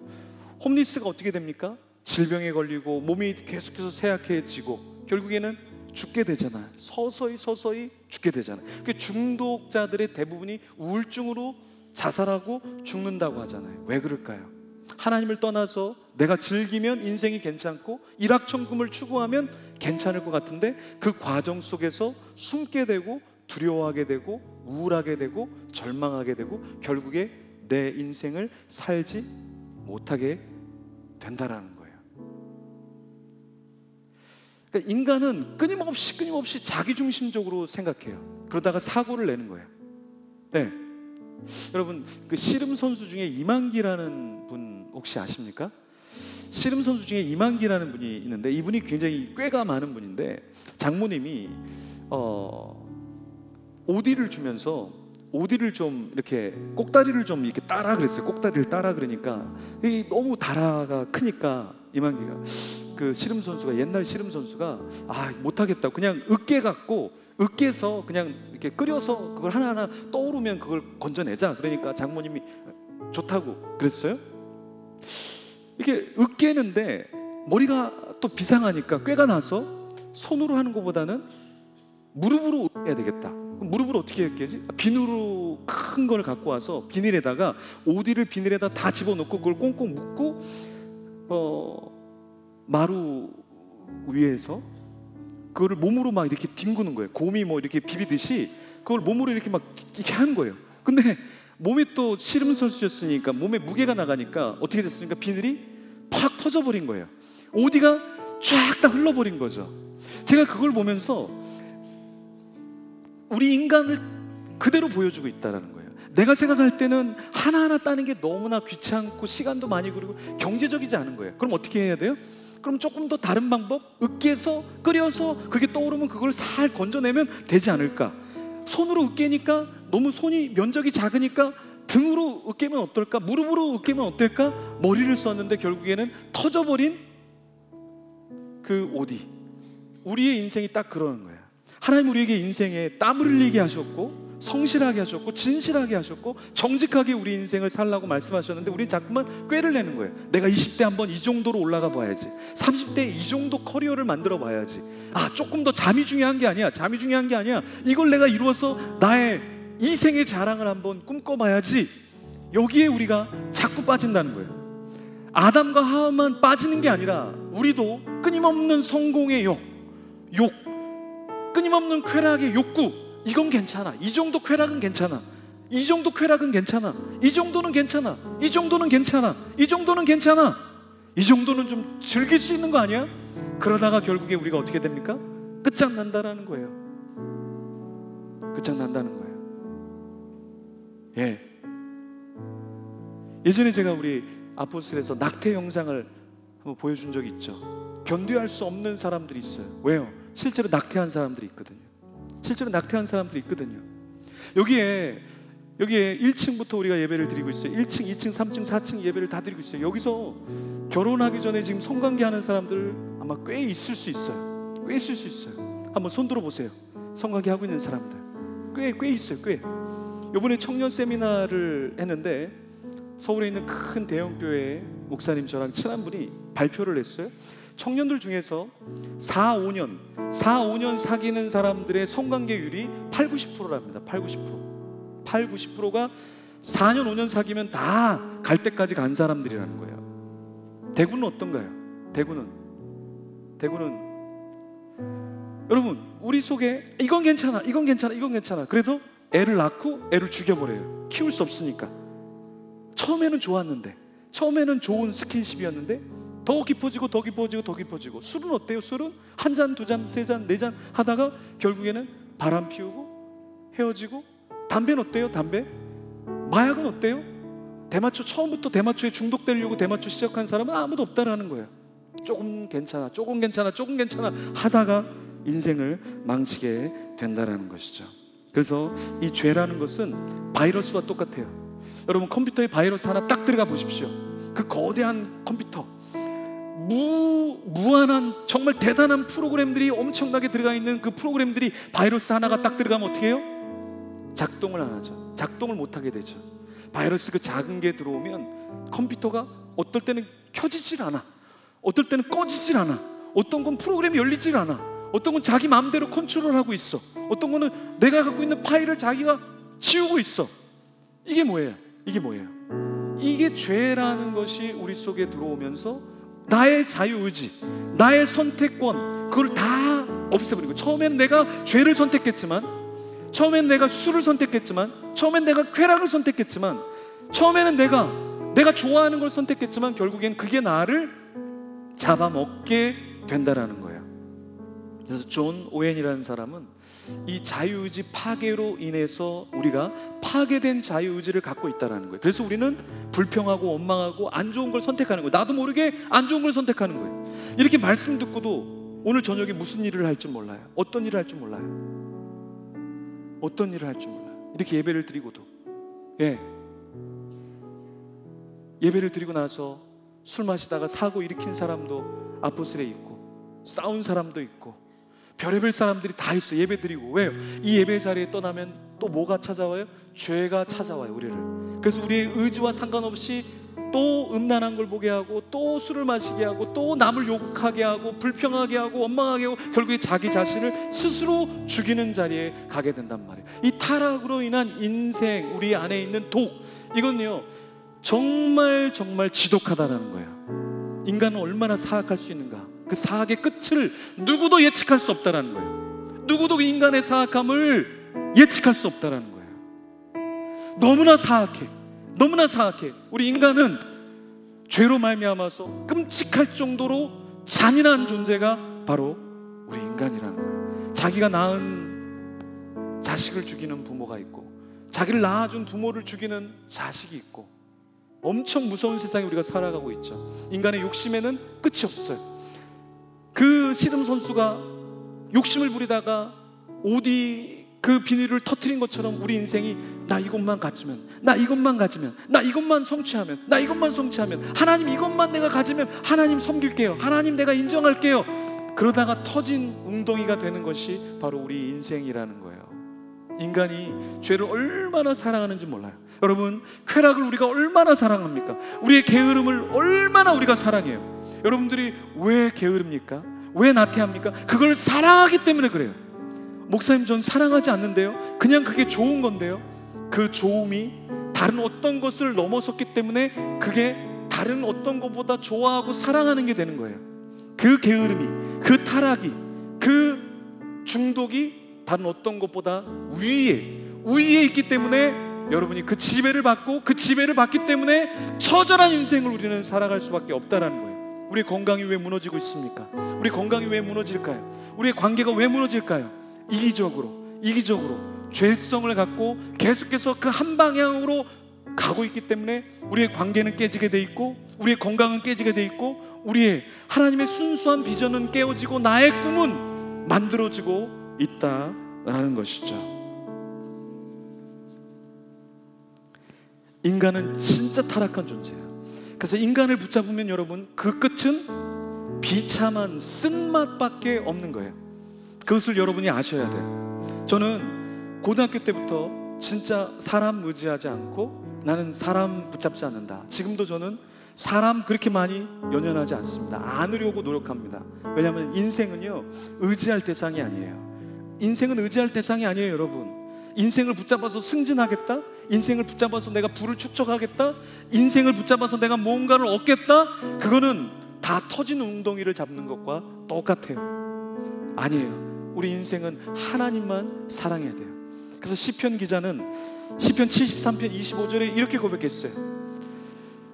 홈리스가 어떻게 됩니까? 질병에 걸리고 몸이 계속해서 쇠약해지고 결국에는 죽게 되잖아요. 서서히 죽게 되잖아요. 그 중독자들의 대부분이 우울증으로 자살하고 죽는다고 하잖아요. 왜 그럴까요? 하나님을 떠나서 내가 즐기면 인생이 괜찮고 일확천금을 추구하면 괜찮을 것 같은데 그 과정 속에서 숨게 되고 두려워하게 되고 우울하게 되고 절망하게 되고 결국에 내 인생을 살지 못하게 된다라는 거예요. 그러니까 인간은 끊임없이 자기중심적으로 생각해요. 그러다가 사고를 내는 거예요. 네. 여러분, 그 씨름 선수 중에 이만기라는 분 혹시 아십니까? 씨름 선수 중에 이만기라는 분이 있는데 이분이 굉장히 꾀가 많은 분인데 장모님이 오디를 주면서 오디를 좀 이렇게 꼭다리를 좀 이렇게 따라 그랬어요. 꼭다리를 따라 그러니까 이 너무 다라가 크니까 이만기가 그 씨름 선수가 옛날 씨름 선수가 못하겠다. 그냥 으깨 갖고 으깨서 그냥 이렇게 끓여서 그걸 하나하나 떠오르면 그걸 건져내자. 그러니까 장모님이 좋다고 그랬어요. 이렇게 으깨는데 머리가 또 비상하니까 꾀가 나서 손으로 하는 것보다는 무릎으로 으깨야 되겠다. 무릎으로 어떻게 으깨지? 비누로 큰 걸 갖고 와서 비닐에다가 오디를 비닐에다 다 집어넣고 그걸 꽁꽁 묶고 마루 위에서 그거를 몸으로 막 이렇게 뒹구는 거예요. 곰이 뭐 이렇게 비비듯이 그걸 몸으로 이렇게 막 이렇게 하는 거예요. 근데 몸이 또 씨름 선수였으니까 몸에 무게가 나가니까 어떻게 됐습니까? 비늘이 팍 터져버린 거예요. 오디가 쫙 다 흘러버린 거죠. 제가 그걸 보면서 우리 인간을 그대로 보여주고 있다는 거예요. 내가 생각할 때는 하나하나 따는 게 너무나 귀찮고 시간도 많이 걸리고 경제적이지 않은 거예요. 그럼 어떻게 해야 돼요? 그럼 조금 더 다른 방법, 으깨서 끓여서 그게 떠오르면 그걸 살 건져내면 되지 않을까? 손으로 으깨니까 너무 손이 면적이 작으니까 등으로 으깨면 어떨까? 무릎으로 으깨면 어떨까? 머리를 썼는데 결국에는 터져버린 그 오디. 우리의 인생이 딱 그러는 거예요. 하나님 우리에게 인생에 땀을 흘리게 하셨고 성실하게 하셨고 진실하게 하셨고 정직하게 우리 인생을 살라고 말씀하셨는데 우리는 자꾸만 꾀를 내는 거예요. 내가 20대 한번 이 정도로 올라가 봐야지, 30대에 이 정도 커리어를 만들어 봐야지, 조금 더 잠이 중요한 게 아니야, 잠이 중요한 게 아니야, 이걸 내가 이루어서 나의 이 생의 자랑을 한번 꿈꿔봐야지. 여기에 우리가 자꾸 빠진다는 거예요. 아담과 하와만 빠지는 게 아니라 우리도 끊임없는 성공의 욕, 끊임없는 쾌락의 욕구, 이건 괜찮아, 이 정도 쾌락은 괜찮아, 이 정도 쾌락은 괜찮아, 이 정도는 괜찮아, 이 정도는 괜찮아, 이 정도는 괜찮아, 이 정도는 좀 즐길 수 있는 거 아니야? 그러다가 결국에 우리가 어떻게 됩니까? 끝장난다라는 거예요. 끝장난다는 거예요. 예전에 제가 우리 아포스텔에서 낙태 영상을 한번 보여준 적이 있죠. 견뎌할 수 없는 사람들이 있어요. 왜요? 실제로 낙태한 사람들이 있거든요. 실제로 낙태한 사람들이 있거든요. 여기에 1층부터 우리가 예배를 드리고 있어요. 1층, 2층, 3층, 4층 예배를 다 드리고 있어요. 여기서 결혼하기 전에 지금 성관계 하는 사람들 아마 꽤 있을 수 있어요. 꽤 있을 수 있어요. 한번 손 들어보세요. 성관계 하고 있는 사람들 꽤 있어요. 꽤. 이번에 청년 세미나를 했는데 서울에 있는 큰 대형교회 목사님 저랑 친한 분이 발표를 했어요. 청년들 중에서 4, 5년 사귀는 사람들의 성관계율이 80-90%랍니다. 80%가 4년, 5년 사귀면 다 갈 때까지 간 사람들이라는 거예요. 대구는 어떤가요? 대구는 여러분, 우리 속에 이건 괜찮아, 이건 괜찮아, 이건 괜찮아. 그래서 애를 낳고 애를 죽여버려요. 키울 수 없으니까. 처음에는 좋았는데, 처음에는 좋은 스킨십이었는데 더 깊어지고 더 깊어지고 더 깊어지고. 술은 어때요? 술은 한 잔, 두 잔, 세 잔, 네 잔 하다가 결국에는 바람 피우고 헤어지고. 담배는 어때요? 담배? 마약은 어때요? 대마초, 처음부터 대마초에 중독되려고 대마초 시작한 사람은 아무도 없다라는 거예요. 조금 괜찮아, 조금 괜찮아, 조금 괜찮아 하다가 인생을 망치게 된다라는 것이죠. 그래서 이 죄라는 것은 바이러스와 똑같아요. 여러분 컴퓨터에 바이러스 하나 딱 들어가 보십시오. 그 거대한 컴퓨터, 무한한 정말 대단한 프로그램들이 엄청나게 들어가 있는 그 프로그램들이 바이러스 하나가 딱 들어가면 어떻게 해요? 작동을 안 하죠. 작동을 못 하게 되죠. 바이러스 그 작은 게 들어오면 컴퓨터가 어떨 때는 켜지질 않아, 어떨 때는 꺼지질 않아, 어떤 건 프로그램이 열리질 않아, 어떤 건 자기 마음대로 컨트롤하고 있어, 어떤 거는 내가 갖고 있는 파일을 자기가 지우고 있어. 이게 뭐예요? 이게 뭐예요? 이게 죄라는 것이 우리 속에 들어오면서 나의 자유의지, 나의 선택권, 그걸 다 없애버리고, 처음에는 내가 죄를 선택했지만, 처음에는 내가 술을 선택했지만, 처음에는 내가 쾌락을 선택했지만, 처음에는 내가 좋아하는 걸 선택했지만 결국엔 그게 나를 잡아먹게 된다라는 거예요. 그래서 존 오웬이라는 사람은 이 자유의지 파괴로 인해서 우리가 파괴된 자유의지를 갖고 있다는 거예요. 그래서 우리는 불평하고 원망하고 안 좋은 걸 선택하는 거예요. 나도 모르게 안 좋은 걸 선택하는 거예요. 이렇게 말씀 듣고도 오늘 저녁에 무슨 일을 할지 몰라요. 어떤 일을 할지 몰라요. 어떤 일을 할지 몰라요. 이렇게 예배를 드리고도, 예배를 드리고 나서 술 마시다가 사고 일으킨 사람도 아포슬에 있고, 싸운 사람도 있고, 별의별 사람들이 다 있어요. 예배 드리고. 왜요? 이 예배 자리에 떠나면 또 뭐가 찾아와요? 죄가 찾아와요, 우리를. 그래서 우리의 의지와 상관없이 또 음란한 걸 보게 하고, 또 술을 마시게 하고, 또 남을 욕하게 하고, 불평하게 하고, 원망하게 하고, 결국에 자기 자신을 스스로 죽이는 자리에 가게 된단 말이에요. 이 타락으로 인한 인생, 우리 안에 있는 독, 이건요 정말 지독하다는 거예요. 인간은 얼마나 사악할 수 있는가, 그 사악의 끝을 누구도 예측할 수 없다는 거예요. 누구도 인간의 사악함을 예측할 수 없다는 거예요. 너무나 사악해, 너무나 사악해. 우리 인간은 죄로 말미암아서 끔찍할 정도로 잔인한 존재가 바로 우리 인간이라는 거예요. 자기가 낳은 자식을 죽이는 부모가 있고, 자기를 낳아준 부모를 죽이는 자식이 있고, 엄청 무서운 세상에 우리가 살아가고 있죠. 인간의 욕심에는 끝이 없어요. 그 씨름 선수가 욕심을 부리다가 오디 그 비닐을 터뜨린 것처럼 우리 인생이 나 이것만 가지면, 나 이것만 가지면, 나 이것만 성취하면, 나 이것만 성취하면, 하나님 이것만 내가 가지면 하나님 섬길게요, 하나님 내가 인정할게요. 그러다가 터진 웅덩이가 되는 것이 바로 우리 인생이라는 거예요. 인간이 죄를 얼마나 사랑하는지 몰라요. 여러분, 쾌락을 우리가 얼마나 사랑합니까? 우리의 게으름을 얼마나 우리가 사랑해요. 여러분들이 왜 게으릅니까? 왜 나태합니까? 그걸 사랑하기 때문에 그래요. 목사님, 전 사랑하지 않는데요. 그냥 그게 좋은 건데요. 그 좋음이 다른 어떤 것을 넘어섰기 때문에 그게 다른 어떤 것보다 좋아하고 사랑하는 게 되는 거예요. 그 게으름이, 그 타락이, 그 중독이 다른 어떤 것보다 위에 있기 때문에 여러분이 그 지배를 받고, 그 지배를 받기 때문에 처절한 인생을 우리는 살아갈 수밖에 없다라는 거예요. 우리의 건강이 왜 무너지고 있습니까? 우리 건강이 왜 무너질까요? 우리의 관계가 왜 무너질까요? 이기적으로 죄성을 갖고 계속해서 그 한 방향으로 가고 있기 때문에 우리의 관계는 깨지게 돼 있고, 우리의 건강은 깨지게 돼 있고, 우리의 하나님의 순수한 비전은 깨어지고, 나의 꿈은 만들어지고 있다라는 것이죠. 인간은 진짜 타락한 존재예요. 그래서 인간을 붙잡으면 여러분, 그 끝은 비참한 쓴맛밖에 없는 거예요. 그것을 여러분이 아셔야 돼요. 저는 고등학교 때부터 진짜 사람 의지하지 않고 나는 사람 붙잡지 않는다. 지금도 저는 사람 그렇게 많이 연연하지 않습니다. 안으려고 노력합니다. 왜냐하면 인생은요 의지할 대상이 아니에요. 인생은 의지할 대상이 아니에요. 여러분, 인생을 붙잡아서 승진하겠다, 인생을 붙잡아서 내가 부를 축적하겠다, 인생을 붙잡아서 내가 뭔가를 얻겠다, 그거는 다 터진 웅덩이를 잡는 것과 똑같아요. 아니에요. 우리 인생은 하나님만 사랑해야 돼요. 그래서 시편 기자는 시편 73편 25절에 이렇게 고백했어요.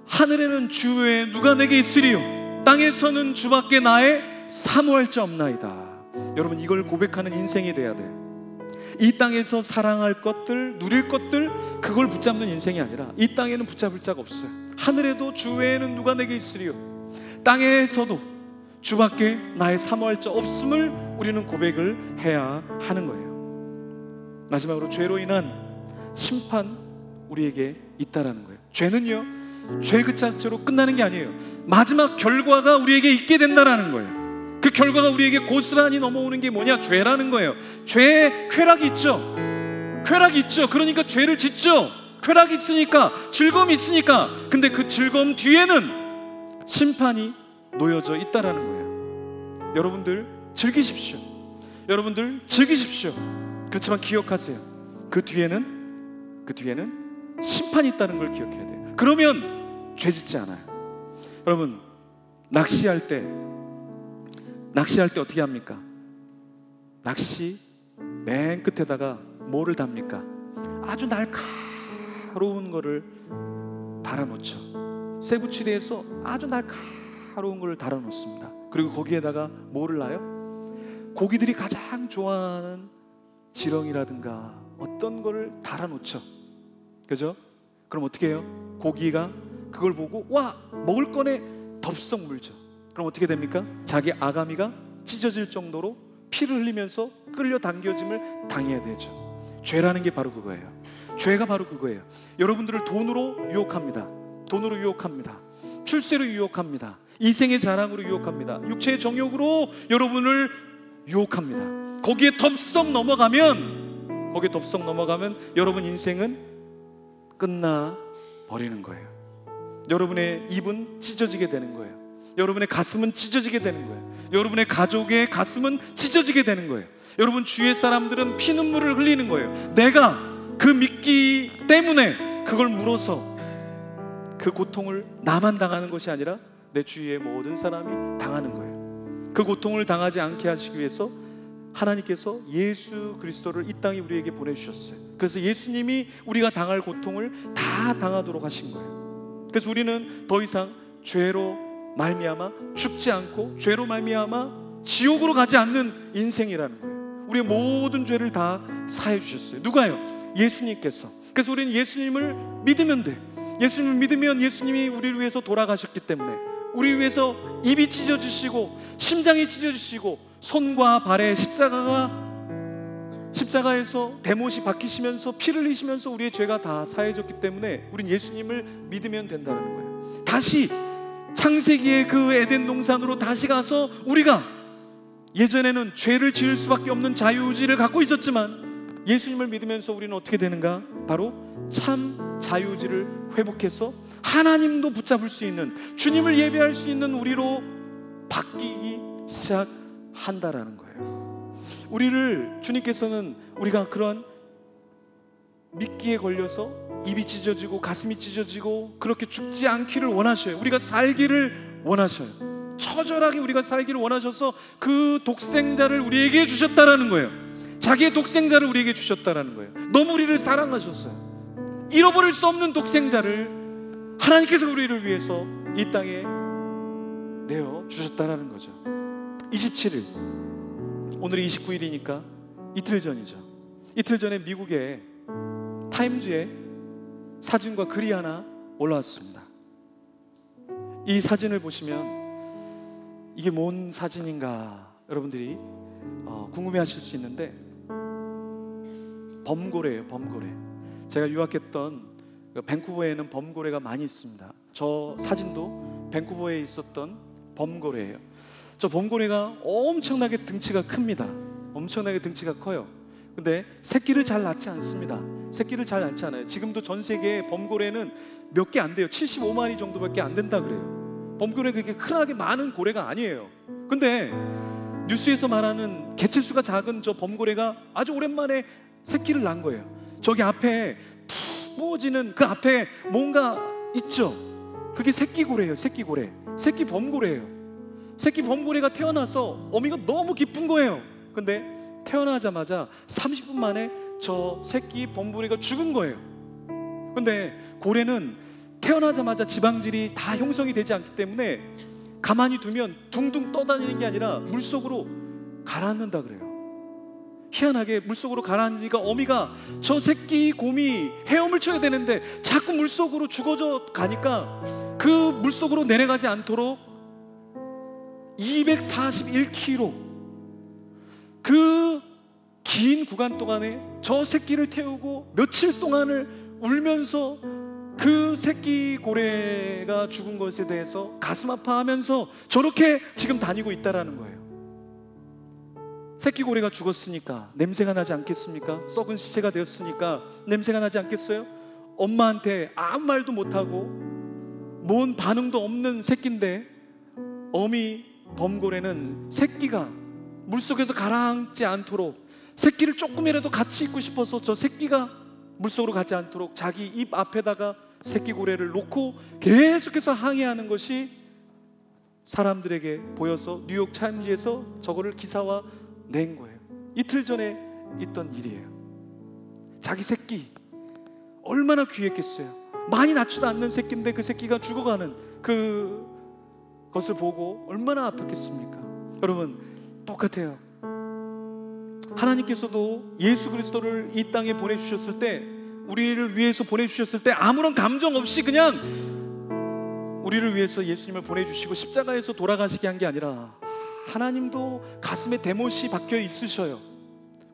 하늘에는 주 외에 누가 내게 있으리요, 땅에서는 주밖에 나의 사모할 자 없나이다. 여러분, 이걸 고백하는 인생이 돼야 돼요. 이 땅에서 사랑할 것들, 누릴 것들, 그걸 붙잡는 인생이 아니라, 이 땅에는 붙잡을 자가 없어요. 하늘에도 주 외에는 누가 내게 있으리요, 땅에서도 주밖에 나의 사모할 자 없음을 우리는 고백을 해야 하는 거예요. 마지막으로 죄로 인한 심판 우리에게 있다라는 거예요. 죄는요, 죄 그 자체로 끝나는 게 아니에요. 마지막 결과가 우리에게 있게 된다라는 거예요. 그 결과가 우리에게 고스란히 넘어오는 게 뭐냐? 죄라는 거예요. 죄에 쾌락이 있죠. 쾌락이 있죠. 그러니까 죄를 짓죠. 쾌락이 있으니까, 즐거움이 있으니까. 근데 그 즐거움 뒤에는 심판이 놓여져 있다라는 거예요. 여러분들 즐기십시오. 여러분들 즐기십시오. 그렇지만 기억하세요. 그 뒤에는 심판이 있다는 걸 기억해야 돼요. 그러면 죄 짓지 않아요. 여러분, 낚시할 때 어떻게 합니까? 낚시 맨 끝에다가 뭐를 답니까? 아주 날카로운 거를 달아놓죠. 세부치리에서 아주 날카로운 거를 달아놓습니다. 그리고 거기에다가 뭐를 놔요? 고기들이 가장 좋아하는 지렁이라든가 어떤 거를 달아놓죠. 그죠? 그럼 어떻게 해요? 고기가 그걸 보고 와, 먹을 거네 덥석 물죠. 그럼 어떻게 됩니까? 자기 아가미가 찢어질 정도로 피를 흘리면서 끌려당겨짐을 당해야 되죠. 죄라는 게 바로 그거예요. 죄가 바로 그거예요. 여러분들을 돈으로 유혹합니다. 돈으로 유혹합니다. 출세로 유혹합니다. 이생의 자랑으로 유혹합니다. 육체의 정욕으로 여러분을 유혹합니다. 거기에 덥석 넘어가면 여러분 인생은 끝나버리는 거예요. 여러분의 입은 찢어지게 되는 거예요. 여러분의 가슴은 찢어지게 되는 거예요. 여러분의 가족의 가슴은 찢어지게 되는 거예요. 여러분 주위의 사람들은 피눈물을 흘리는 거예요. 내가 그 미끼 때문에 그걸 물어서 그 고통을 나만 당하는 것이 아니라 내 주위의 모든 사람이 당하는 거예요. 그 고통을 당하지 않게 하시기 위해서 하나님께서 예수 그리스도를 이 땅에 우리에게 보내주셨어요. 그래서 예수님이 우리가 당할 고통을 다 당하도록 하신 거예요. 그래서 우리는 더 이상 죄로 말미암아 죽지 않고 죄로 말미암아 지옥으로 가지 않는 인생이라는 거예요. 우리의 모든 죄를 다 사해 주셨어요. 누가요? 예수님께서. 그래서 우리는 예수님을 믿으면 돼. 예수님을 믿으면 예수님이 우리를 위해서 돌아가셨기 때문에, 우리를 위해서 입이 찢어지시고 심장이 찢어지시고 손과 발에 십자가에서 대못이 박히시면서 피를 흘리시면서 우리의 죄가 다 사해졌기 때문에 우리는 예수님을 믿으면 된다는 거예요. 다시 창세기의 그 에덴 동산으로 다시 가서 우리가 예전에는 죄를 지을 수밖에 없는 자유의지를 갖고 있었지만 예수님을 믿으면서 우리는 어떻게 되는가? 바로 참 자유의지를 회복해서 하나님도 붙잡을 수 있는, 주님을 예배할 수 있는 우리로 바뀌기 시작한다라는 거예요. 우리를 주님께서는 우리가 그런 미끼에 걸려서 입이 찢어지고 가슴이 찢어지고 그렇게 죽지 않기를 원하셔요. 우리가 살기를 원하셔요. 처절하게 우리가 살기를 원하셔서 그 독생자를 우리에게 주셨다라는 거예요. 자기의 독생자를 우리에게 주셨다라는 거예요. 너무 우리를 사랑하셨어요. 잃어버릴 수 없는 독생자를 하나님께서 우리를 위해서 이 땅에 내어 주셨다라는 거죠. 27일, 오늘이 29일이니까 이틀 전이죠. 이틀 전에 미국의 타임즈에 사진과 글이 하나 올라왔습니다. 이 사진을 보시면 이게 뭔 사진인가 여러분들이 궁금해하실 수 있는데, 범고래예요. 범고래. 제가 유학했던 밴쿠버에는 범고래가 많이 있습니다. 저 사진도 밴쿠버에 있었던 범고래예요. 저 범고래가 엄청나게 등치가 큽니다. 엄청나게 등치가 커요. 근데 새끼를 잘 낳지 않습니다. 새끼를 잘 낳지 않아요. 지금도 전 세계에 범고래는 몇 개 안 돼요. 75마리 정도밖에 안 된다 그래요. 범고래가 그렇게 흔하게 많은 고래가 아니에요. 근데 뉴스에서 말하는 개체수가 작은 저 범고래가 아주 오랜만에 새끼를 낳은 거예요. 저기 앞에 푹 부어지는 그 앞에 뭔가 있죠. 그게 새끼고래예요. 새끼고래. 새끼 범고래예요. 새끼 범고래가 태어나서 어미가 너무 기쁜 거예요. 근데 태어나자마자 30분 만에 저 새끼 범고래가 죽은 거예요. 근데 고래는 태어나자마자 지방질이 다 형성이 되지 않기 때문에 가만히 두면 둥둥 떠다니는 게 아니라 물속으로 가라앉는다 그래요. 희한하게 물속으로 가라앉으니까 어미가 저 새끼 곰이 헤엄을 쳐야 되는데 자꾸 물속으로 죽어져 가니까 그 물속으로 내려가지 않도록 241kg 그 긴 구간 동안에 저 새끼를 태우고 며칠 동안을 울면서 그 새끼 고래가 죽은 것에 대해서 가슴 아파하면서 저렇게 지금 다니고 있다라는 거예요. 새끼 고래가 죽었으니까 냄새가 나지 않겠습니까? 썩은 시체가 되었으니까 냄새가 나지 않겠어요? 엄마한테 아무 말도 못하고 뭔 반응도 없는 새끼인데 어미 범고래는 새끼가 물속에서 가라앉지 않도록, 새끼를 조금이라도 같이 있고 싶어서 저 새끼가 물속으로 가지 않도록 자기 입 앞에다가 새끼 고래를 놓고 계속해서 항해하는 것이 사람들에게 보여서 뉴욕 타임즈에서 저거를 기사화 낸 거예요. 이틀 전에 있던 일이에요. 자기 새끼 얼마나 귀했겠어요. 많이 낳지도 않는 새끼인데 그 새끼가 죽어가는 그것을 보고 얼마나 아팠겠습니까? 여러분, 똑같아요. 하나님께서도 예수 그리스도를 이 땅에 보내주셨을 때, 우리를 위해서 보내주셨을 때 아무런 감정 없이 그냥 우리를 위해서 예수님을 보내주시고 십자가에서 돌아가시게 한 게 아니라 하나님도 가슴에 대못이 박혀 있으셔요.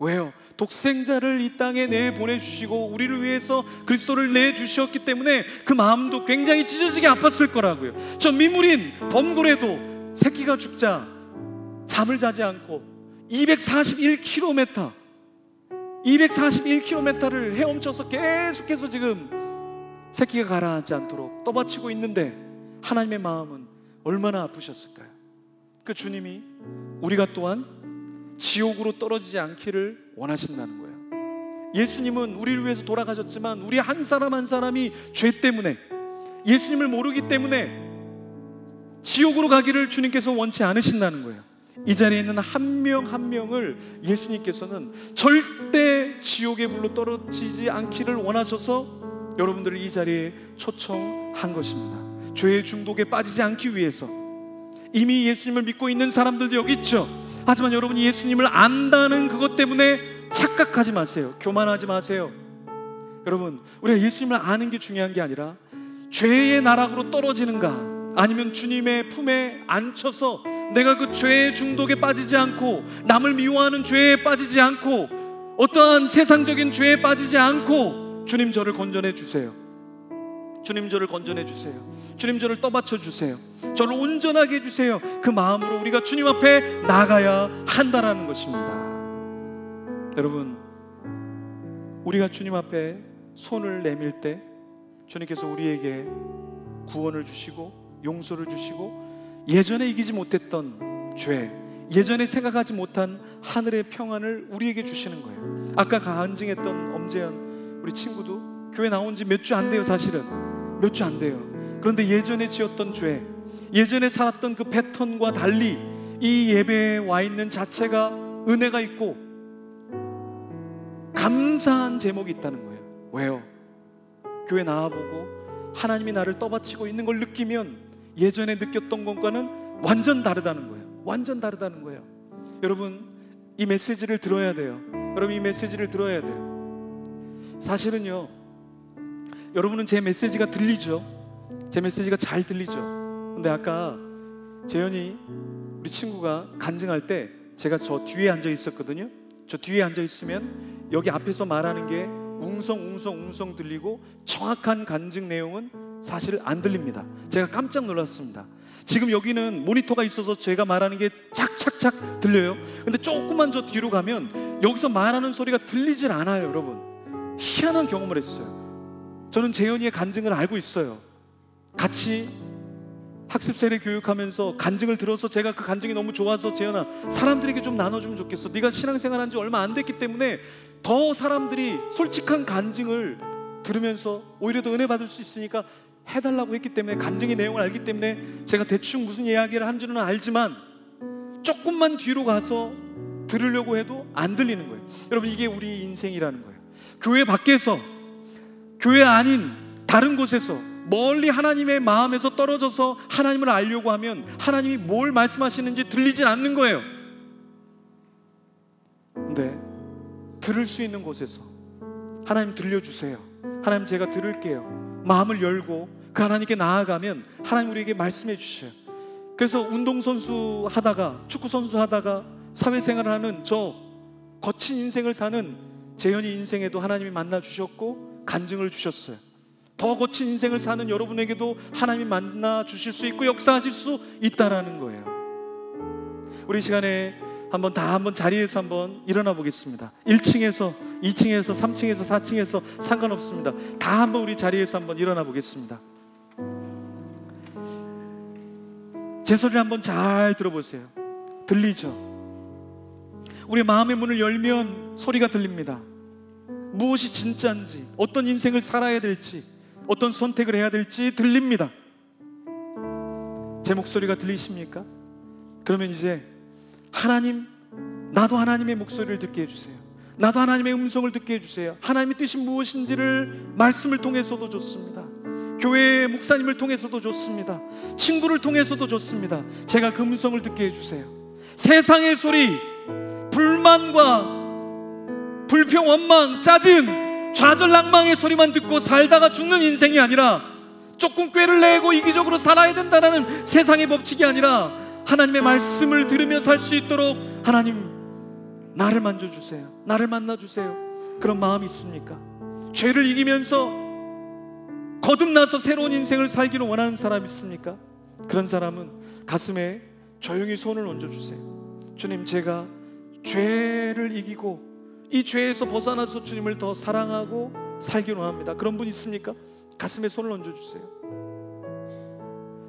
왜요? 독생자를 이 땅에 내보내주시고 우리를 위해서 그리스도를 내주셨기 때문에 그 마음도 굉장히 찢어지게 아팠을 거라고요. 저 미물인 범고래도 새끼가 죽자 잠을 자지 않고 241km를 헤엄쳐서 계속해서 지금 새끼가 가라앉지 않도록 떠받치고 있는데 하나님의 마음은 얼마나 아프셨을까요? 그 주님이 우리가 또한 지옥으로 떨어지지 않기를 원하신다는 거예요. 예수님은 우리를 위해서 돌아가셨지만 우리 한 사람 한 사람이 죄 때문에, 예수님을 모르기 때문에 지옥으로 가기를 주님께서 원치 않으신다는 거예요. 이 자리에 있는 한 명 한 명을 예수님께서는 절대 지옥의 불로 떨어지지 않기를 원하셔서 여러분들을 이 자리에 초청한 것입니다. 죄의 중독에 빠지지 않기 위해서. 이미 예수님을 믿고 있는 사람들도 여기 있죠. 하지만 여러분이 예수님을 안다는 그것 때문에 착각하지 마세요. 교만하지 마세요. 여러분, 우리가 예수님을 아는 게 중요한 게 아니라 죄의 나락으로 떨어지는가, 아니면 주님의 품에 앉혀서 내가 그 죄의 중독에 빠지지 않고, 남을 미워하는 죄에 빠지지 않고, 어떠한 세상적인 죄에 빠지지 않고, 주님 저를 건져내 주세요. 주님 저를 건져내 주세요. 주님 저를 떠받쳐 주세요. 저를 온전하게 해주세요. 그 마음으로 우리가 주님 앞에 나가야 한다라는 것입니다. 여러분, 우리가 주님 앞에 손을 내밀 때 주님께서 우리에게 구원을 주시고 용서를 주시고 예전에 이기지 못했던 죄, 예전에 생각하지 못한 하늘의 평안을 우리에게 주시는 거예요. 아까 간증했던 엄재현 우리 친구도 교회 나온 지 몇 주 안 돼요. 사실은 몇 주 안 돼요. 그런데 예전에 지었던 죄, 예전에 살았던 그 패턴과 달리 이 예배에 와 있는 자체가 은혜가 있고 감사한 제목이 있다는 거예요. 왜요? 교회 나와보고 하나님이 나를 떠받치고 있는 걸 느끼면 예전에 느꼈던 것과는 완전 다르다는 거예요. 완전 다르다는 거예요. 여러분, 이 메시지를 들어야 돼요. 여러분, 이 메시지를 들어야 돼요. 사실은요, 여러분은 제 메시지가 들리죠? 제 메시지가 잘 들리죠? 근데 아까 재현이 우리 친구가 간증할 때 제가 저 뒤에 앉아 있었거든요. 저 뒤에 앉아 있으면 여기 앞에서 말하는 게 웅성웅성 들리고 정확한 간증 내용은 사실 안 들립니다. 제가 깜짝 놀랐습니다. 지금 여기는 모니터가 있어서 제가 말하는 게 착착착 들려요. 근데 조금만 저 뒤로 가면 여기서 말하는 소리가 들리질 않아요. 여러분, 희한한 경험을 했어요. 저는 재현이의 간증을 알고 있어요. 같이 학습 세례 교육하면서 간증을 들어서 제가 그 간증이 너무 좋아서, 재현아, 사람들에게 좀 나눠주면 좋겠어. 네가 신앙생활 한 지 얼마 안 됐기 때문에 더 사람들이 솔직한 간증을 들으면서 오히려 더 은혜 받을 수 있으니까 해달라고 했기 때문에, 간증의 내용을 알기 때문에 제가 대충 무슨 이야기를 한 줄은 알지만 조금만 뒤로 가서 들으려고 해도 안 들리는 거예요. 여러분, 이게 우리 인생이라는 거예요. 교회 밖에서, 교회 아닌 다른 곳에서 멀리 하나님의 마음에서 떨어져서 하나님을 알려고 하면 하나님이 뭘 말씀하시는지 들리진 않는 거예요. 근데 들을 수 있는 곳에서 하나님 들려주세요. 하나님 제가 들을게요. 마음을 열고 그 하나님께 나아가면 하나님 우리에게 말씀해 주셔요. 그래서 운동선수 하다가, 축구선수 하다가 사회생활을 하는 저 거친 인생을 사는 재현이 인생에도 하나님이 만나 주셨고 간증을 주셨어요. 더 거친 인생을 사는 여러분에게도 하나님이 만나 주실 수 있고 역사하실 수 있다라는 거예요. 우리 시간에 한번 자리에서 한번 일어나 보겠습니다. 1층에서 2층에서 3층에서 4층에서 상관없습니다. 다 한번 우리 자리에서 한번 일어나 보겠습니다. 제 소리를 한번 잘 들어보세요. 들리죠? 우리 마음의 문을 열면 소리가 들립니다. 무엇이 진짜인지, 어떤 인생을 살아야 될지, 어떤 선택을 해야 될지 들립니다. 제 목소리가 들리십니까? 그러면 이제 하나님, 나도 하나님의 목소리를 듣게 해주세요. 나도 하나님의 음성을 듣게 해주세요. 하나님의 뜻이 무엇인지를 말씀을 통해서도 좋습니다. 교회의 목사님을 통해서도 좋습니다. 친구를 통해서도 좋습니다. 제가 그 음성을 듣게 해주세요. 세상의 소리, 불만과 불평, 원망, 짜증, 좌절, 낭망의 소리만 듣고 살다가 죽는 인생이 아니라 조금 꾀를 내고 이기적으로 살아야 된다는 세상의 법칙이 아니라 하나님의 말씀을 들으며 살 수 있도록 하나님, 나를 만져주세요. 나를 만나주세요. 그런 마음이 있습니까? 죄를 이기면서 거듭나서 새로운 인생을 살기를 원하는 사람 있습니까? 그런 사람은 가슴에 조용히 손을 얹어주세요. 주님, 제가 죄를 이기고 이 죄에서 벗어나서 주님을 더 사랑하고 살기를 원합니다. 그런 분 있습니까? 가슴에 손을 얹어주세요.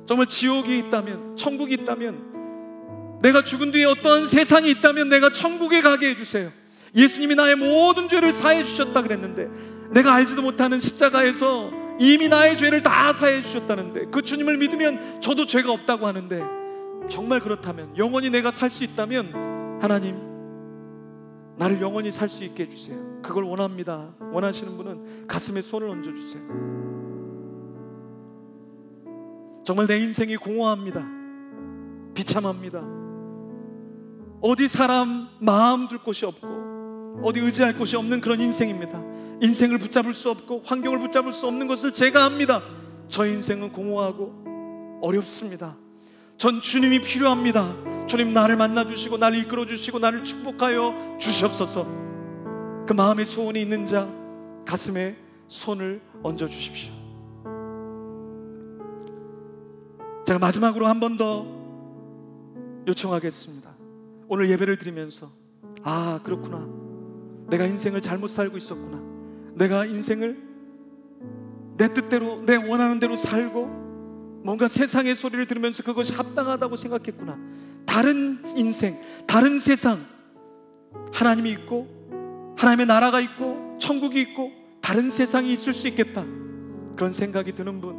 정말 지옥이 있다면, 천국이 있다면, 내가 죽은 뒤에 어떠한 세상이 있다면 내가 천국에 가게 해주세요. 예수님이 나의 모든 죄를 사해 주셨다 그랬는데, 내가 알지도 못하는 십자가에서 이미 나의 죄를 다 사해 주셨다는데, 그 주님을 믿으면 저도 죄가 없다고 하는데, 정말 그렇다면, 영원히 내가 살 수 있다면 하나님, 나를 영원히 살 수 있게 해주세요. 그걸 원합니다. 원하시는 분은 가슴에 손을 얹어주세요. 정말 내 인생이 공허합니다. 비참합니다. 어디 사람 마음 둘 곳이 없고 어디 의지할 곳이 없는 그런 인생입니다. 인생을 붙잡을 수 없고 환경을 붙잡을 수 없는 것을 제가 압니다. 저의 인생은 공허하고 어렵습니다. 전 주님이 필요합니다. 주님, 나를 만나주시고 나를 이끌어주시고 나를 축복하여 주시옵소서. 그 마음의 소원이 있는 자 가슴에 손을 얹어주십시오. 제가 마지막으로 한 번 더 요청하겠습니다. 오늘 예배를 드리면서, 아, 그렇구나, 내가 인생을 잘못 살고 있었구나, 내가 인생을 내 뜻대로, 내 원하는 대로 살고 뭔가 세상의 소리를 들으면서 그것이 합당하다고 생각했구나. 다른 인생, 다른 세상, 하나님이 있고 하나님의 나라가 있고 천국이 있고 다른 세상이 있을 수 있겠다, 그런 생각이 드는 분,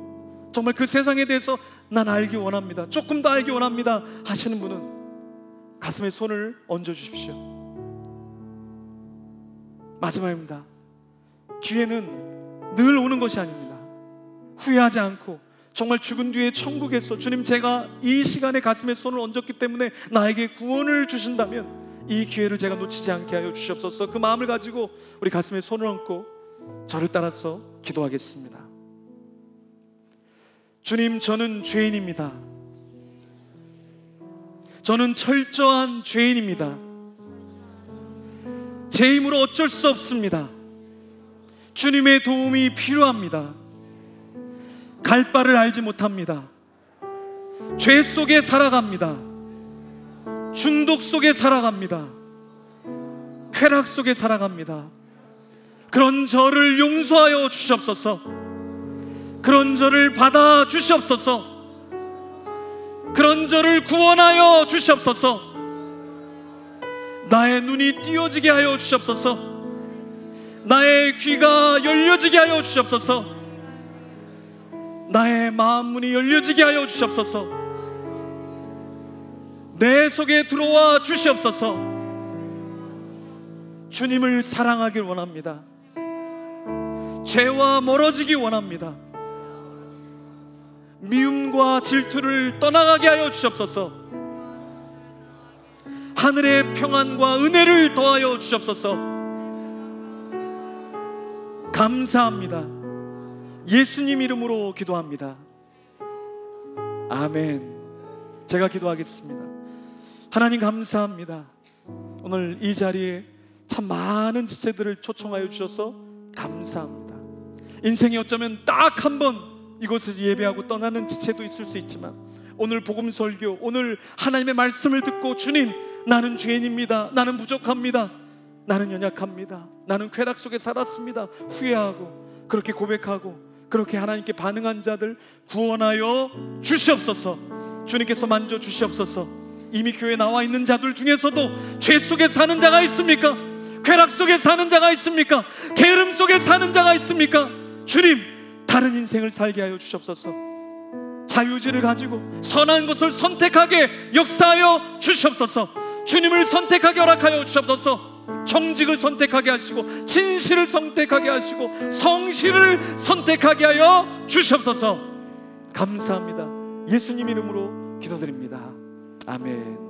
정말 그 세상에 대해서 난 알기 원합니다, 조금 더 알기 원합니다 하시는 분은 가슴에 손을 얹어주십시오. 마지막입니다. 기회는 늘 오는 것이 아닙니다. 후회하지 않고 정말 죽은 뒤에 천국에서, 주님, 제가 이 시간에 가슴에 손을 얹었기 때문에 나에게 구원을 주신다면 이 기회를 제가 놓치지 않게 하여 주시옵소서. 그 마음을 가지고 우리 가슴에 손을 얹고 저를 따라서 기도하겠습니다. 주님, 저는 죄인입니다. 저는 철저한 죄인입니다. 제 힘으로 어쩔 수 없습니다. 주님의 도움이 필요합니다. 갈 바를 알지 못합니다. 죄 속에 살아갑니다. 중독 속에 살아갑니다. 쾌락 속에 살아갑니다. 그런 저를 용서하여 주시옵소서. 그런 저를 받아 주시옵소서. 그런 저를 구원하여 주시옵소서. 나의 눈이 띄어지게 하여 주시옵소서. 나의 귀가 열려지게 하여 주시옵소서. 나의 마음 문이 열려지게 하여 주시옵소서. 내 속에 들어와 주시옵소서. 주님을 사랑하길 원합니다. 죄와 멀어지기 원합니다. 미움과 질투를 떠나가게 하여 주시옵소서. 하늘의 평안과 은혜를 더하여 주시옵소서. 감사합니다. 예수님 이름으로 기도합니다. 아멘. 제가 기도하겠습니다. 하나님, 감사합니다. 오늘 이 자리에 참 많은 지체들을 초청하여 주셔서 감사합니다. 인생이 어쩌면 딱 한 번 이곳에서 예배하고 떠나는 지체도 있을 수 있지만 오늘 복음 설교, 오늘 하나님의 말씀을 듣고 주님, 나는 죄인입니다, 나는 부족합니다, 나는 연약합니다, 나는 쾌락 속에 살았습니다, 후회하고 그렇게 고백하고 그렇게 하나님께 반응한 자들 구원하여 주시옵소서. 주님께서 만져 주시옵소서. 이미 교회에 나와 있는 자들 중에서도 죄 속에 사는 자가 있습니까? 쾌락 속에 사는 자가 있습니까? 게으름 속에 사는 자가 있습니까? 주님, 다른 인생을 살게 하여 주시옵소서. 자유의지를 가지고 선한 것을 선택하게 역사하여 주시옵소서. 주님을 선택하게 허락하여 주시옵소서. 정직을 선택하게 하시고 진실을 선택하게 하시고 성실을 선택하게 하여 주시옵소서. 감사합니다. 예수님 이름으로 기도드립니다. 아멘.